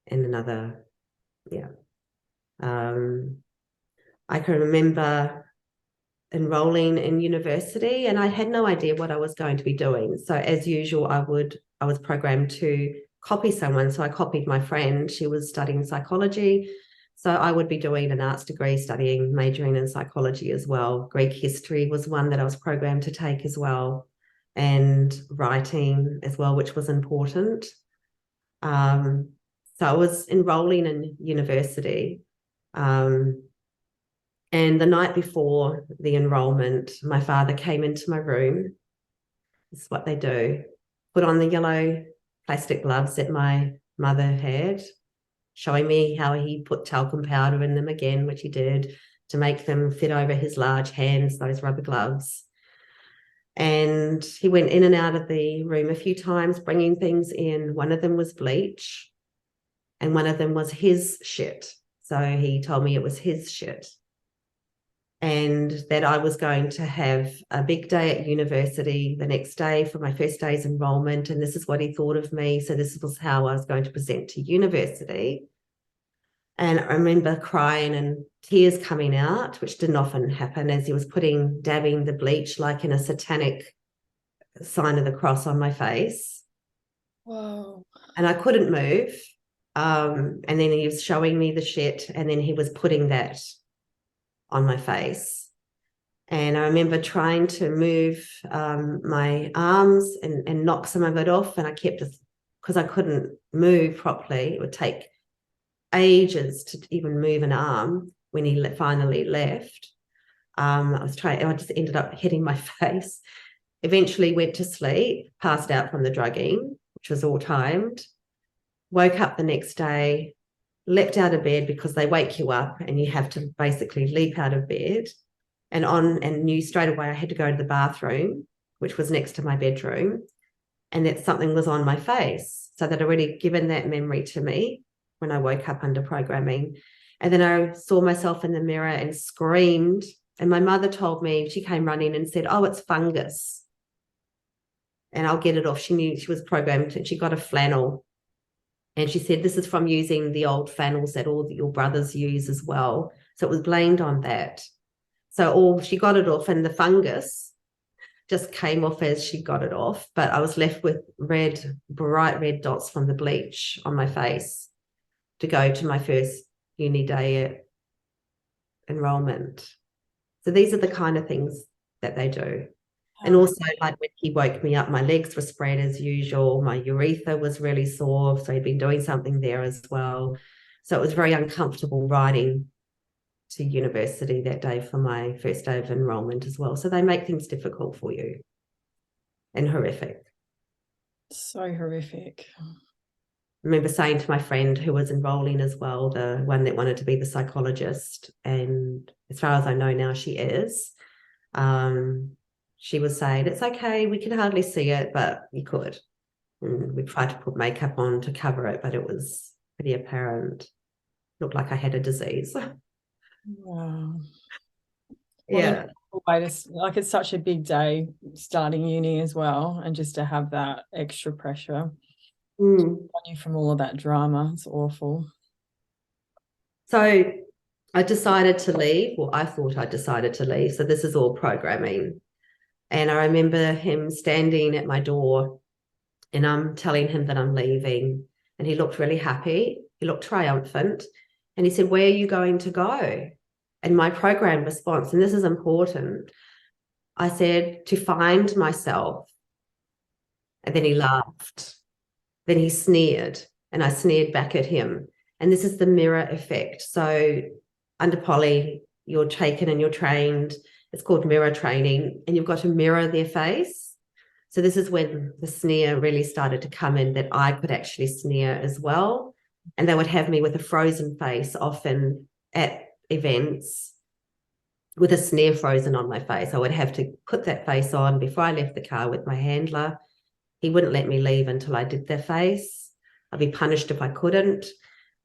and another, yeah. I can remember enrolling in university, and I had no idea what I was going to be doing. So as usual, I was programmed to copy someone. So I copied my friend. She was studying psychology. So I would be doing an arts degree, majoring in psychology as well. Greek history was one that I was programmed to take as well, and writing as well, which was important. So I was enrolling in university. And the night before the enrollment, my father came into my room. This is what they do. Put on the yellow plastic gloves that my mother had, showing me how he put talcum powder in them again, which he did, to make them fit over his large hands, those rubber gloves. And he went in and out of the room a few times, bringing things in. One of them was bleach, and one of them was his shit. So he told me it was his shit, and that I was going to have a big day at university the next day for my first day's enrollment, and this is what he thought of me. So this was how I was going to present to university. And I remember crying and tears coming out, which didn't often happen, as he was dabbing the bleach like in a satanic sign of the cross on my face. Whoa. And I couldn't move. And then he was showing me the shit, and then he was putting that on my face. And I remember trying to move my arms and knock some of it off, and I kept, because I couldn't move properly. It would take ages to even move an arm when he finally left. I just ended up hitting my face. Eventually went to sleep, passed out from the drugging, which was all timed. Woke up the next day, leapt out of bed, because they wake you up and you have to basically leap out of bed, and knew straight away I had to go to the bathroom, which was next to my bedroom, and that something was on my face. So they'd already given that memory to me when I woke up under programming. And then I saw myself in the mirror and screamed. And my mother told me, she came running and said, oh, it's fungus. And I'll get it off. She knew she was programmed, and she got a flannel. And she said, this is from using the old flannels that all your brothers use as well. So it was blamed on that. So she got it off, and the fungus just came off as she got it off. But I was left with bright red dots from the bleach on my face to go to my first uni day at enrollment. So these are the kind of things that they do. And also, like when he woke me up, my legs were spread as usual. My urethra was really sore. So he'd been doing something there as well. So it was very uncomfortable riding to university that day for my first day of enrollment as well. So they make things difficult for you and horrific. So horrific. I remember saying to my friend who was enrolling as well, the one that wanted to be the psychologist, and as far as I know now, she is. She was saying, it's okay, we can hardly see it, but you could. And we tried to put makeup on to cover it, but it was pretty apparent. Looked like I had a disease. Wow. Yeah. Like, it's such a big day starting uni as well, and just to have that extra pressure on you from all of that drama, it's awful. So I decided to leave. Well, I thought I decided to leave. So this is all programming. And I remember him standing at my door, and I'm telling him that I'm leaving. And he looked really happy. He looked triumphant. And he said, where are you going to go? And my program response, and this is important, I said, to find myself. And then he laughed. Then he sneered, and I sneered back at him. And this is the mirror effect. So under poly, you're taken and you're trained. It's called mirror training, and you've got to mirror their face. So this is when the sneer really started to come in, that I could actually sneer as well. And they would have me with a frozen face, often at events, with a sneer frozen on my face. I would have to put that face on before I left the car with my handler. He wouldn't let me leave until I did their face. I'd be punished if I couldn't.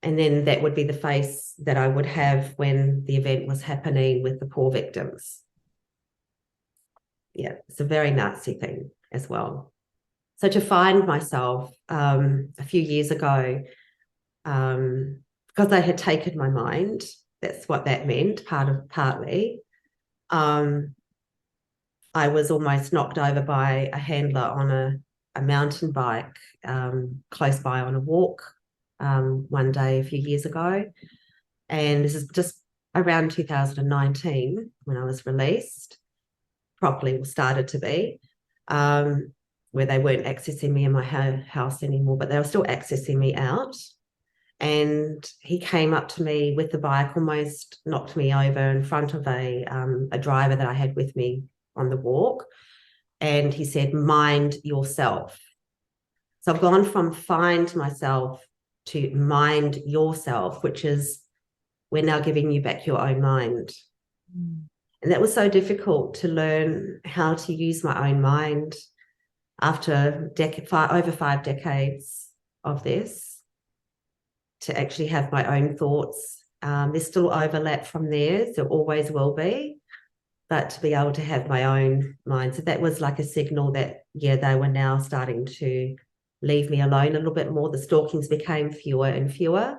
And then that would be the face that I would have when the event was happening with the poor victims. Yeah, it's a very nasty thing as well. So to find myself a few years ago, because they had taken my mind, that's what that meant, partly. I was almost knocked over by a handler on a mountain bike close by on a walk one day a few years ago. And this is just around 2019 when I was released, properly started to be, where they weren't accessing me in my house anymore, but they were still accessing me out. And he came up to me with the bike, almost knocked me over in front of a driver that I had with me on the walk. And he said, mind yourself. So I've gone from find myself to mind yourself, which is, we're now giving you back your own mind. And that was so difficult to learn how to use my own mind after over 5 decades of this, to actually have my own thoughts. There's still overlap from theirs, there always will be, but to be able to have my own mind. So that was like a signal that, yeah, they were now starting to leave me alone a little bit more. The stalkings became fewer and fewer.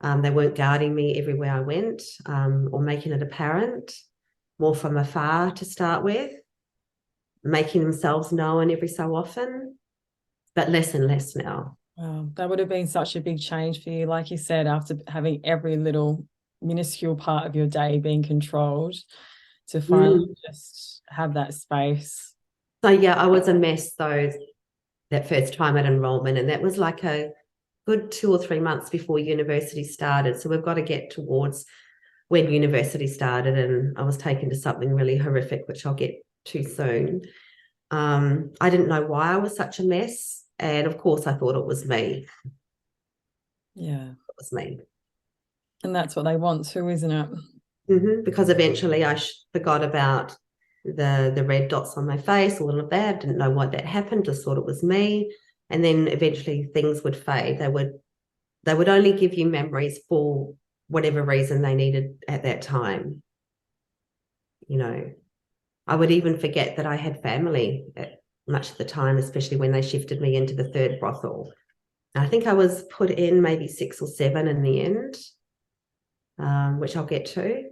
They weren't guarding me everywhere I went, or making it apparent, more from afar to start with, making themselves known every so often, but less and less now. Wow, that would have been such a big change for you, like you said, after having every little minuscule part of your day being controlled, to finally just have that space. So yeah, I was a mess though that first time at enrollment, and that was like a good 2 or 3 months before university started. So we've got to get towards when university started, and I was taken to something really horrific, which I'll get to soon. I didn't know why I was such a mess. And of course, I thought it was me. Yeah. It was me. And that's what they want too, isn't it? Because eventually I forgot about the red dots on my face, all of that. Didn't know what that happened, just thought it was me. And then eventually things would fade. They would only give you memories for whatever reason they needed at that time. You know, I would even forget that I had family at much of the time, especially when they shifted me into the 3rd brothel. I think I was put in maybe 6 or 7 in the end. which I'll get to,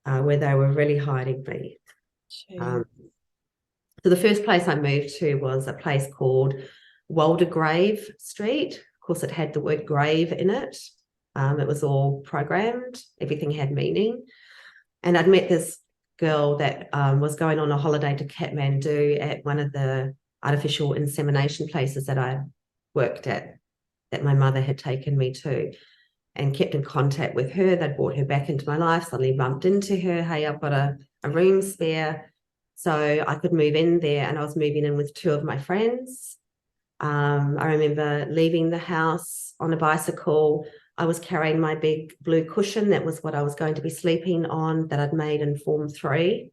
where they were really hiding me. So the first place I moved to was a place called Waldegrave Street. Of course, it had the word grave in it. It was all programmed. Everything had meaning. And I'd met this girl that was going on a holiday to Kathmandu at one of the artificial insemination places that I worked at, that my mother had taken me to, and kept in contact with her. They'd brought her back into my life, suddenly bumped into her. Hey, I've got a room spare. So I could move in there, and I was moving in with two of my friends. I remember leaving the house on a bicycle. I was carrying my big blue cushion. That was what I was going to be sleeping on, that I'd made in Form 3.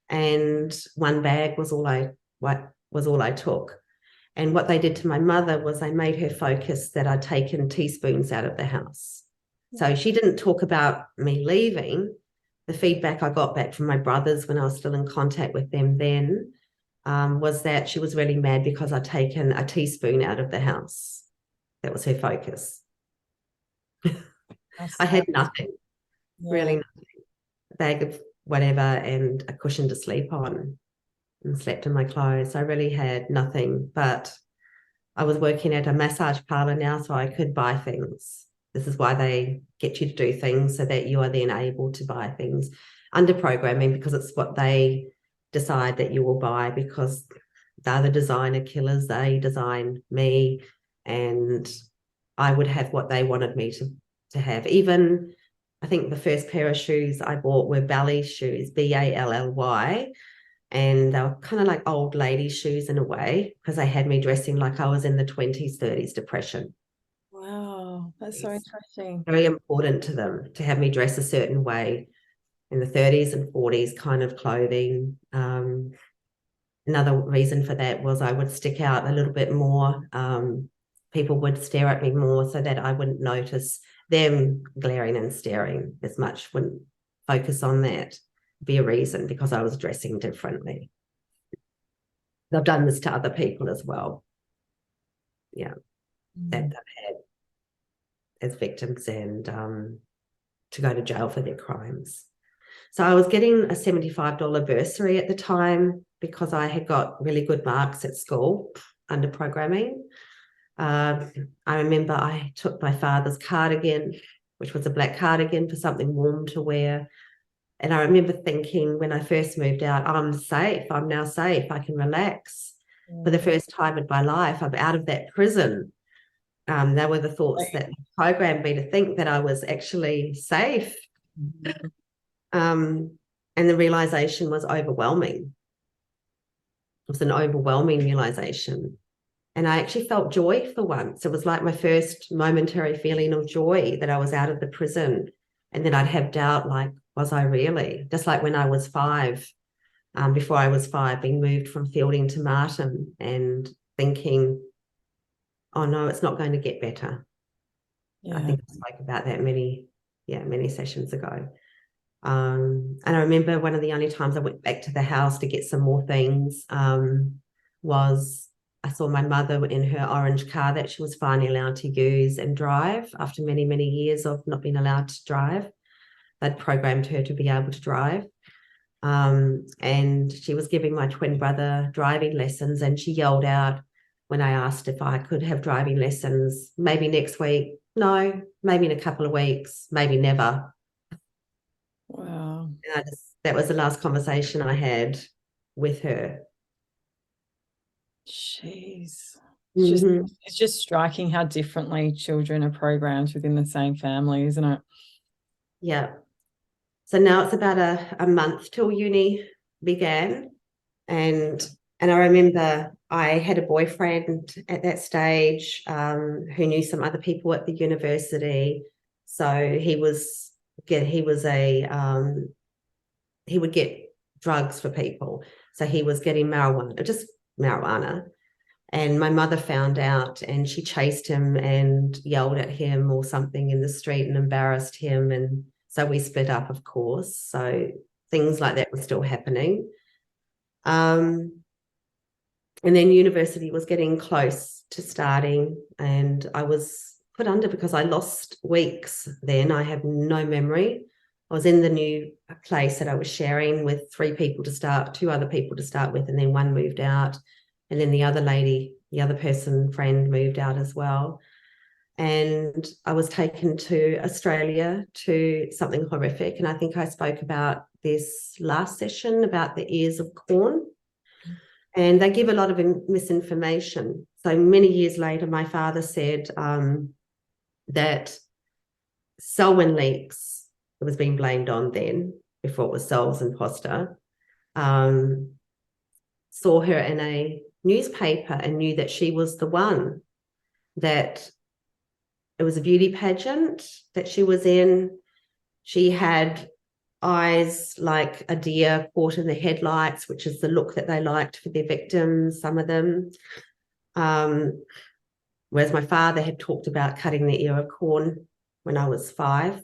And one bag was all I took. And what they did to my mother was they made her focus that I'd taken teaspoons out of the house. So she didn't talk about me leaving. The feedback I got back from my brothers when I was still in contact with them then was that she was really mad because I'd taken a teaspoon out of the house. That was her focus. I had nothing, really nothing. A bag of whatever and a cushion to sleep on, and slept in my clothes. I really had nothing, but I was working at a massage parlor now, so I could buy things. This is why they get you to do things, so that you are then able to buy things under programming, because it's what they decide that you will buy, because they're the designer killers. They design me, and I would have what they wanted me to have. Even I think the first pair of shoes I bought were ballet shoes, Bally, and they were kind of like old lady shoes in a way, because they had me dressing like I was in the 20s, 30s depression. Wow, that's so interesting. Very important to them to have me dress a certain way in the 30s and 40s kind of clothing. Another reason for that was I would stick out a little bit more. People would stare at me more, so that I wouldn't notice them glaring and staring as much, wouldn't focus on that. Be a reason, because I was dressing differently. They've done this to other people as well. Yeah, that they've had as victims, and to go to jail for their crimes. So I was getting a $75 bursary at the time, because I had got really good marks at school under programming. I remember I took my father's cardigan, which was a black cardigan, for something warm to wear. And I remember thinking when I first moved out, I'm safe. I'm now safe. I can relax. For the first time in my life, I'm out of that prison. They were the thoughts that programmed me to think that I was actually safe. And the realization was overwhelming. It was an overwhelming realization. And I actually felt joy for once. It was like my first momentary feeling of joy that I was out of the prison. And then I'd have doubt, like, was I really? Just like when I was 5, before I was 5, being moved from Fielding to Martin, and thinking, oh no, it's not going to get better. I think I spoke about that many sessions ago. And I remember one of the only times I went back to the house to get some more things was I saw my mother in her orange car that she was finally allowed to use and drive after many, many years of not being allowed to drive. They'd programmed her to be able to drive. And she was giving my twin brother driving lessons, and she yelled out when I asked if I could have driving lessons, maybe next week, no, maybe in a couple of weeks, maybe never. Wow. And that was the last conversation I had with her. Jeez. Mm-hmm. It's just striking how differently children are programmed within the same family, isn't it? Yeah. So now it's about a month till uni began. And I remember I had a boyfriend at that stage who knew some other people at the university. So he would get drugs for people. So he was getting marijuana, just marijuana. And my mother found out, and she chased him and yelled at him or something in the street and embarrassed him. And so we split up, of course. So things like that were still happening. And then university was getting close to starting, and I was put under because I lost weeks then. I have no memory. I was in the new place that I was sharing with 3 people to start, 2 other people to start with, and then 1 moved out. And then the other lady, the other person, friend, moved out as well. And I was taken to Australia to something horrific. And I think I spoke about this last session about the ears of corn. And they give a lot of misinformation. So many years later, my father said that Selwyn Leeks, it was being blamed on then, before it was Sel's imposter, saw her in a newspaper and knew that she was the one, that it was a beauty pageant that she was in. She had eyes like a deer caught in the headlights, which is the look that they liked for their victims, some of them. Whereas my father had talked about cutting the ear of corn when I was 5,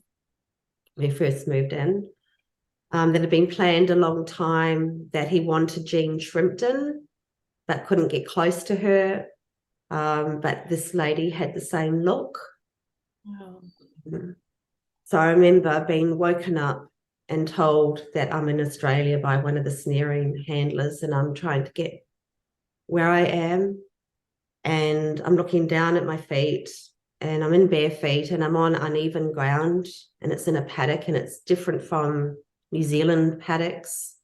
when he first moved in. That had been planned a long time, that he wanted Jean Shrimpton, but couldn't get close to her. But this lady had the same look. Wow. So I remember being woken up and told that I'm in Australia by one of the snaring handlers, and I'm trying to get where I am. And I'm looking down at my feet, and I'm in bare feet, and I'm on uneven ground, and it's in a paddock, and it's different from New Zealand paddocks.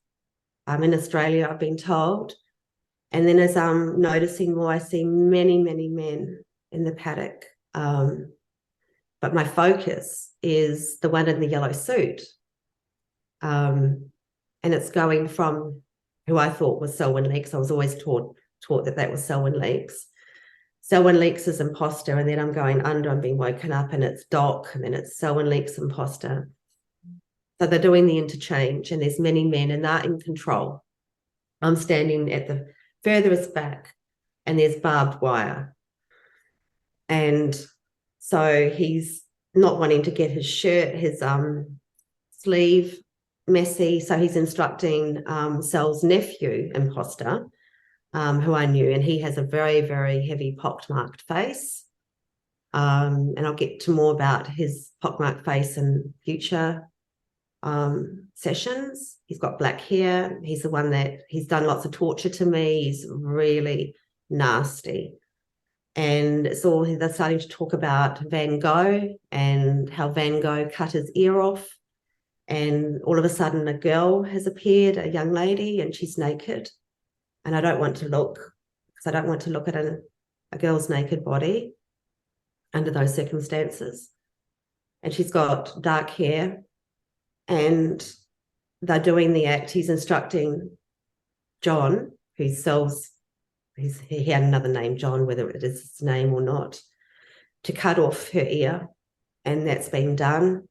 In Australia, I've been told. And then as I'm noticing more, I see many, many men in the paddock. But my focus is the one in the yellow suit. And it's going from who I thought was Selwyn Leeks. I was always taught that was Selwyn Leeks. Selwyn Leeks is imposter, and then I'm going under, I'm being woken up, and it's Doc, and then it's Selwyn Leeks imposter. So they're doing the interchange, and there's many men, and they're in control. I'm standing at the furthest back, and there's barbed wire. And so he's not wanting to get his shirt, his sleeve messy. So he's instructing Sel's nephew, imposter, who I knew, and he has a very, very heavy pockmarked face. And I'll get to more about his pockmarked face in future sessions. He's got black hair. He's the one that he's done lots of torture to me. He's really nasty. And it's all, they're starting to talk about Van Gogh and how Van Gogh cut his ear off. And all of a sudden a girl has appeared, a young lady, and she's naked. And I don't want to look, because I don't want to look at a girl's naked body under those circumstances. And she's got dark hair, and they're doing the act. He's instructing John, who sells, he had another name, John, whether it is his name or not, to cut off her ear. And that's been done.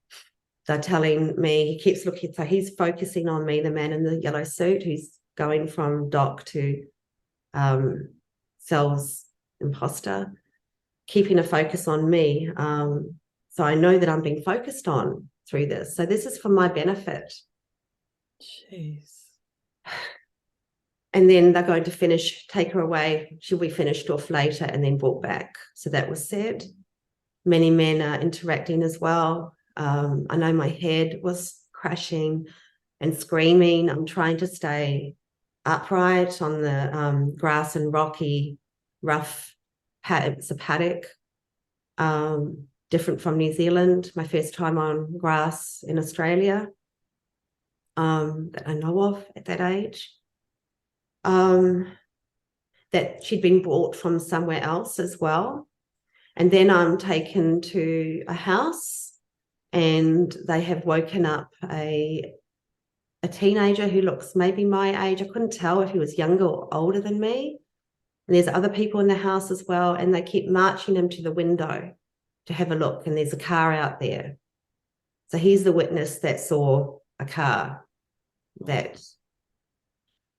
They're telling me, he keeps looking, so he's focusing on me, the man in the yellow suit, who's going from Doc to Sel's imposter, keeping a focus on me. So I know that I'm being focused on through this. So this is for my benefit. Jeez. And then they're going to take her away. She'll be finished off later and then brought back. So that was said. Many men are interacting as well. I know my head was crashing and screaming. I'm trying to stay upright on the grass and rocky, rough, it's a paddock, different from New Zealand. My first time on grass in Australia that I know of at that age. That she'd been brought from somewhere else as well. And then I'm taken to a house, and they have woken up a teenager who looks maybe my age. I couldn't tell if he was younger or older than me. And there's other people in the house as well, and they keep marching him to the window to have a look, and there's a car out there. So he's the witness that saw a car.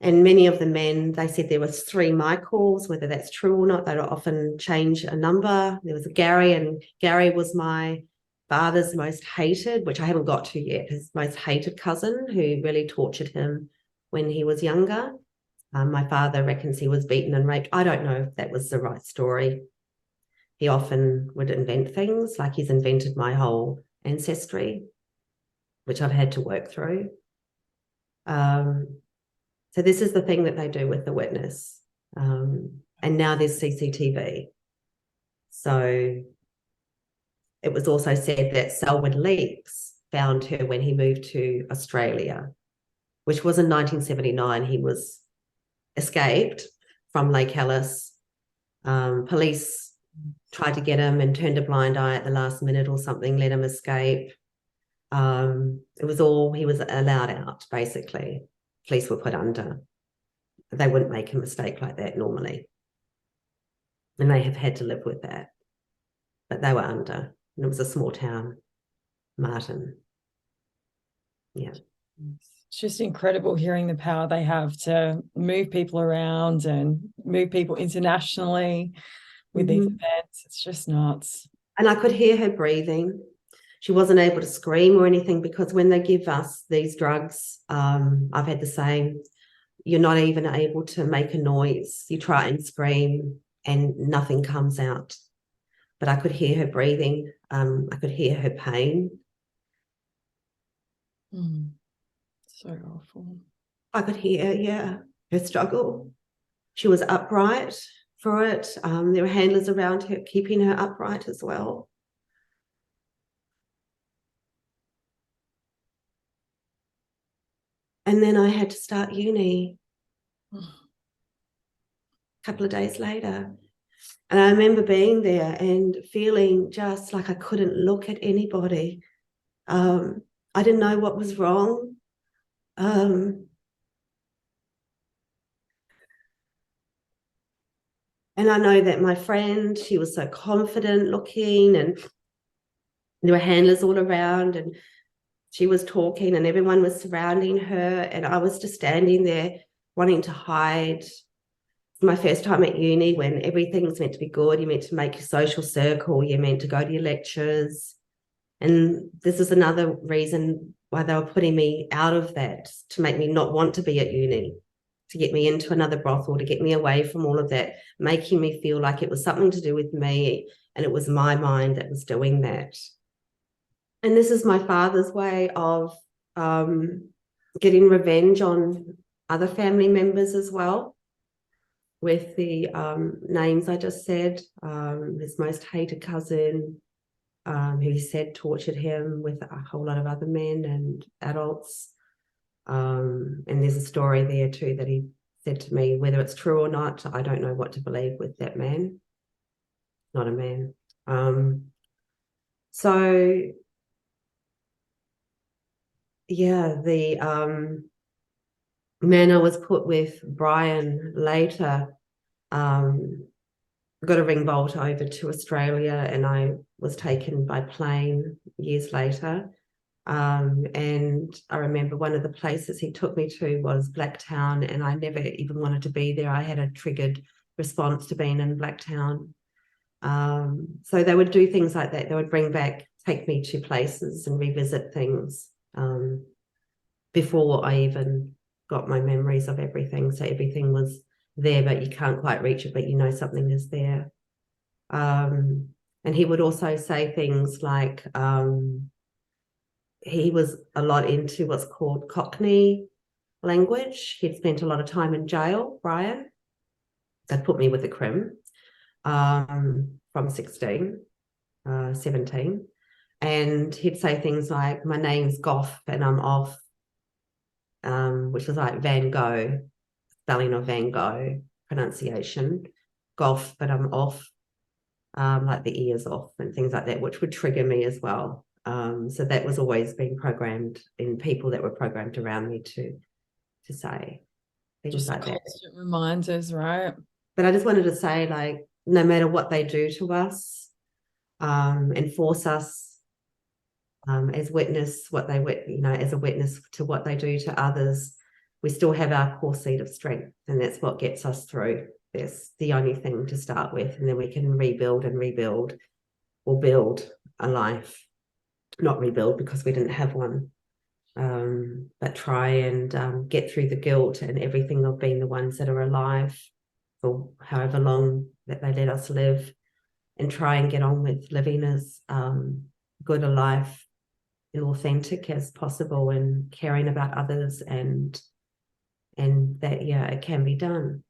And many of the men, they said there was 3 Michaels, whether that's true or not. They'd often change a number. There was a Gary, and Gary was my father's most hated, which I haven't got to yet, his most hated cousin, who really tortured him when he was younger. My father reckons he was beaten and raped. I don't know if that was the right story. he often would invent things, like he's invented my whole ancestry, which I've had to work through. So this is the thing that they do with the witness. And now there's CCTV. So it was also said that Selwyn Leeks found her when he moved to Australia, which was in 1979. He was escaped from Lake Alice. Police tried to get him and turned a blind eye at the last minute or something, let him escape. It was all, he was allowed out, basically. Police were put under. They wouldn't make a mistake like that normally. And they have had to live with that. But they were under. And it was a small town, Martin. Yeah. It's just incredible hearing the power they have to move people around and move people internationally with these events. It's just nuts. And I could hear her breathing. She wasn't able to scream or anything, because when they give us these drugs, I've had the same, you're not even able to make a noise. You try and scream and nothing comes out. But I could hear her breathing. I could hear her pain. So awful. I could hear, yeah, her struggle. She was upright for it. There were handlers around her, keeping her upright as well. And then I had to start uni a couple of days later. And I remember being there and feeling just like I couldn't look at anybody. I didn't know what was wrong. And I know that my friend, she was so confident looking, and there were handlers all around, and she was talking and everyone was surrounding her, and I was just standing there wanting to hide. My first time at uni, when everything's meant to be good, you're meant to make your social circle, you're meant to go to your lectures. And this is another reason why they were putting me out of that, to make me not want to be at uni, to get me into another brothel, to get me away from all of that, making me feel like it was something to do with me and it was my mind that was doing that. And this is my father's way of getting revenge on other family members as well, with the names I just said. His most hated cousin, who he said tortured him with a whole lot of other men and adults. And there's a story there too that he said to me, whether it's true or not, I don't know what to believe with that man. Not a man. So yeah, the man I was put with, Brian, later got a ring bolt over to Australia, and I was taken by plane years later. And I remember one of the places he took me to was Blacktown, and I never even wanted to be there. I had a triggered response to being in Blacktown. So they would do things like that. They would take me to places and revisit things before I even got my memories of everything. So everything was there, but you can't quite reach it, but you know something is there. And he would also say things like, he was a lot into what's called Cockney language. He'd spent a lot of time in jail, Brian. That put me with the crim from 16, 17. And he'd say things like, my name's Goff and I'm off, which was like Van Gogh, spelling of Van Gogh, pronunciation, Goff, but I'm off, like the ears off and things like that, which would trigger me as well. So that was always being programmed in people that were programmed around me to say things Just like that. Constant reminders, right? But I just wanted to say, like, no matter what they do to us, and force us as witness what they, as a witness to what they do to others, we still have our core seed of strength, and that's what gets us through. That's the only thing to start with, and then we can rebuild or build a life. Not rebuild because we didn't have one, but try and get through the guilt and everything of being the ones that are alive for however long that they let us live, and try and get on with living as good a life and authentic as possible, and caring about others, and that, yeah, it can be done.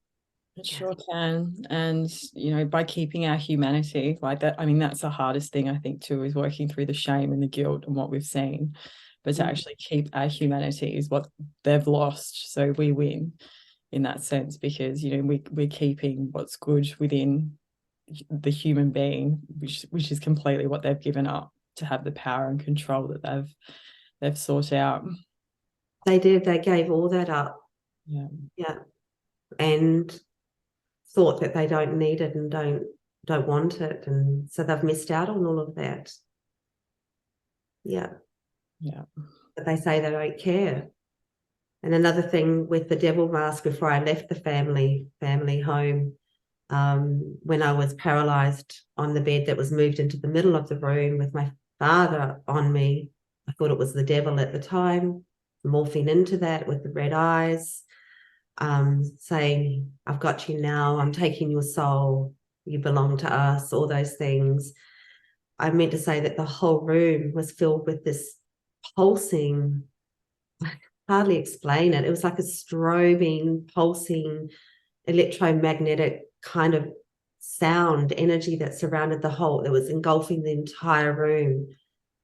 It sure can. And, you know, by keeping our humanity like that, I mean, that's the hardest thing, I think, too, is working through the shame and the guilt and what we've seen. But to actually keep our humanity is what they've lost. So we win in that sense, because, you know, we're keeping what's good within the human being, which is completely what they've given up to have the power and control that they've sought out. They did. They gave all that up. Yeah. Yeah. And thought that they don't need it and don't want it, and so they've missed out on all of that. Yeah. But they say they don't care. And another thing with the devil mask, before I left the family home, when I was paralyzed on the bed that was moved into the middle of the room with my father on me, I thought it was the devil at the time, morphing into that with the red eyes, saying, I've got you now, I'm taking your soul, you belong to us, all those things. I meant to say that the whole room was filled with this pulsing, I can hardly explain it. It was like a strobing, pulsing, electromagnetic kind of sound, energy that surrounded the whole, it was engulfing the entire room.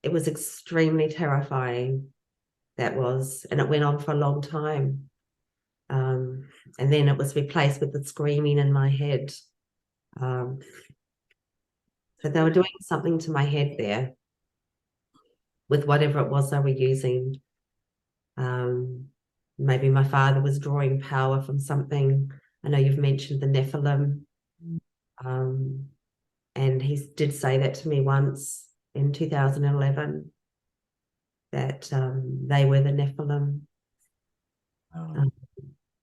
It was extremely terrifying, that was, and it went on for a long time. And then it was replaced with the screaming in my head. So they were doing something to my head there with whatever it was they were using. Maybe my father was drawing power from something. I know you've mentioned the Nephilim. And he did say that to me once in 2011, that they were the Nephilim.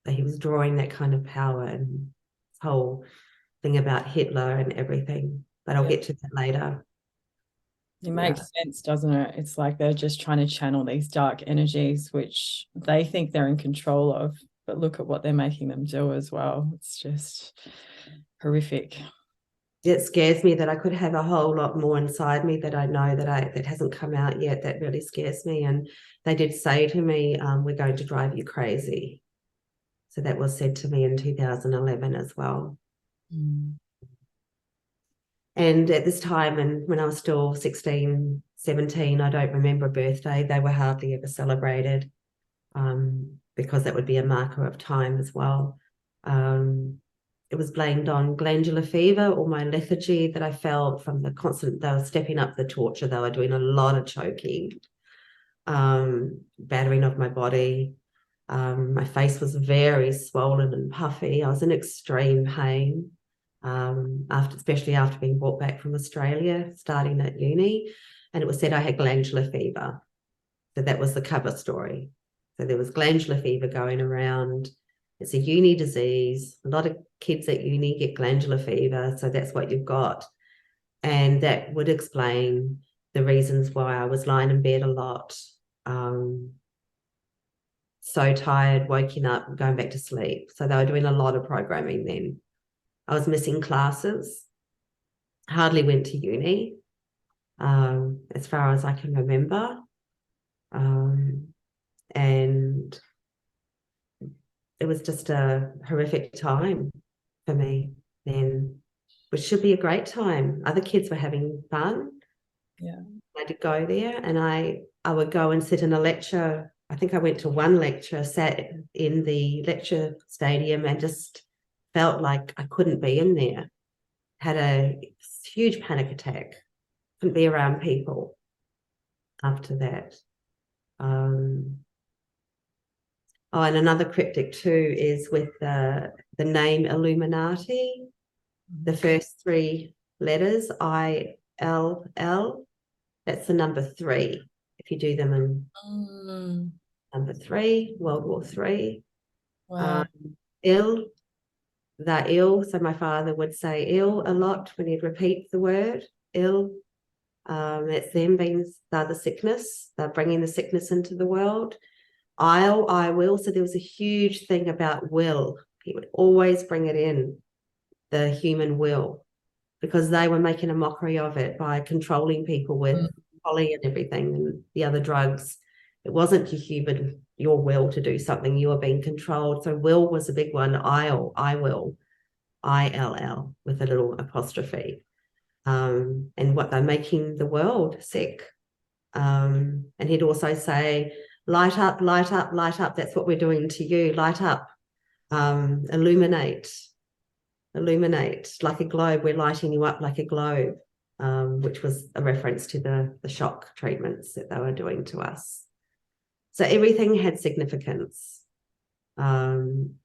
He was drawing that kind of power, and this whole thing about Hitler and everything. But I'll get to that later. It makes sense, doesn't it? It's like they're just trying to channel these dark energies, which they think they're in control of, but look at what they're making them do as well. It's just horrific. It scares me that I could have a whole lot more inside me that I know that hasn't come out yet. That really scares me. And they did say to me, we're going to drive you crazy. So that was said to me in 2011 as well. And at this time, and when I was still 16, 17, I don't remember a birthday. They were hardly ever celebrated, because that would be a marker of time as well. It was blamed on glandular fever or my lethargy that I felt from the constant, they were stepping up the torture. They were doing a lot of choking, battering of my body. My face was very swollen and puffy. I was in extreme pain, especially after being brought back from Australia, starting at uni. And it was said I had glandular fever. So that was the cover story. So there was glandular fever going around. It's a uni disease. A lot of kids at uni get glandular fever. So that's what you've got. And that would explain the reasons why I was lying in bed a lot. So tired, waking up, going back to sleep. So they were doing a lot of programming then. I was missing classes, hardly went to uni, as far as I can remember. And it was just a horrific time for me then, which should be a great time. Other kids were having fun. Yeah. I did go there, and I would go and sit in a lecture. I think I went to one lecture, sat in the lecture stadium, and just felt like I couldn't be in there. Had a huge panic attack. Couldn't be around people after that. And another cryptic too is with the name Illuminati. The first three letters, ILL, that's the number 3. If you do them in number 3, World War III. Wow. Ill, they're ill. So my father would say ill a lot when he'd repeat the word ill. It's them being, they're the sickness. They're bringing the sickness into the world. I will. So there was a huge thing about will. He would always bring it in, the human will, because they were making a mockery of it by controlling people with Polly and everything and the other drugs. It wasn't your will to do something. You were being controlled. So will was a big one. I will, ILL with a little apostrophe. And what they're making the world sick. And he'd also say, light up, light up, light up. That's what we're doing to you. Light up, illuminate like a globe. We're lighting you up like a globe, which was a reference to the shock treatments that they were doing to us. So everything had significance. And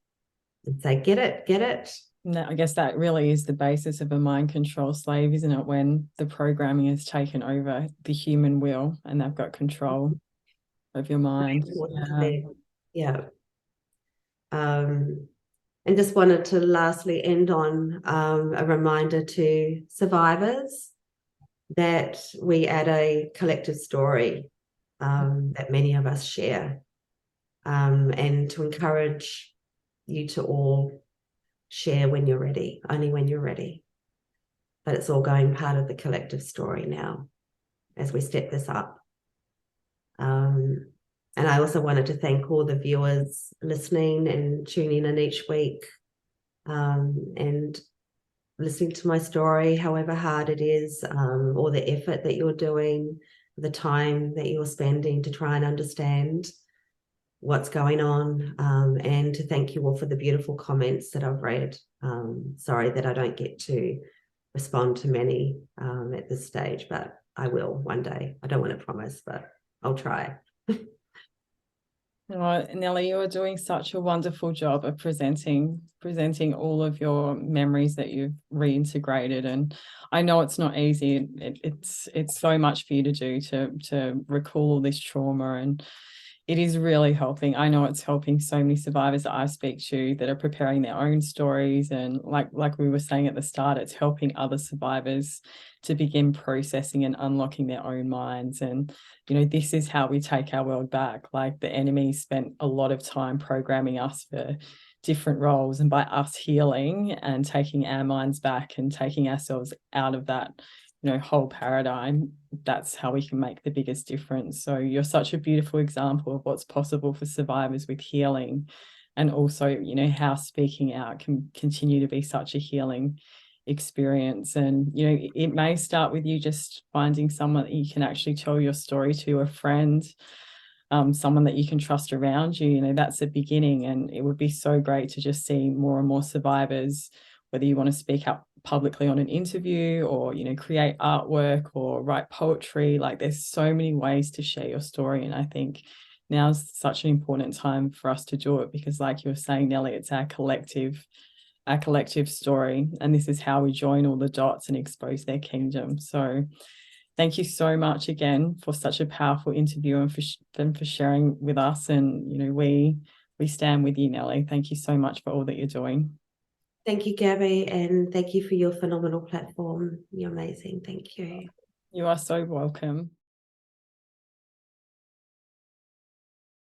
say, get it. No, I guess that really is the basis of a mind control slave, isn't it? When the programming has taken over the human will and they've got control of your mind. Yeah. And just wanted to lastly end on a reminder to survivors that we add a collective story that many of us share, and to encourage you to all share when you're ready, only when you're ready. But it's all going part of the collective story now as we step this up. And I also wanted to thank all the viewers listening and tuning in each week, and listening to my story, however hard it is, or the effort that you're doing, the time that you're spending to try and understand what's going on, and to thank you all for the beautiful comments that I've read. Sorry that I don't get to respond to many at this stage, but I will one day. I don't want to promise, but I'll try. Oh, Nellie, you're doing such a wonderful job of presenting all of your memories that you've reintegrated, and I know it's not easy. It's so much for you to do to recall all this trauma, and it is really helping. I know it's helping so many survivors that I speak to that are preparing their own stories, and like we were saying at the start, it's helping other survivors to begin processing and unlocking their own minds. And this is how we take our world back. Like, the enemy spent a lot of time programming us for different roles, and by us healing and taking our minds back and taking ourselves out of that whole paradigm, that's how we can make the biggest difference. So you're such a beautiful example of what's possible for survivors with healing, and also how speaking out can continue to be such a healing experience. And it may start with you just finding someone that you can actually tell your story to, a friend, someone that you can trust around you. That's a beginning, and it would be so great to just see more and more survivors, whether you want to speak up publicly on an interview, or create artwork or write poetry. Like, there's so many ways to share your story, and I think now's such an important time for us to do it, because like you were saying, Nellie, it's our collective story, and this is how we join all the dots and expose their kingdom. So thank you so much again for such a powerful interview, and for sharing with us. And we stand with you, Nellie. Thank you so much for all that you're doing. Thank you, Gabby, and thank you for your phenomenal platform. You're amazing. Thank you. You are so welcome.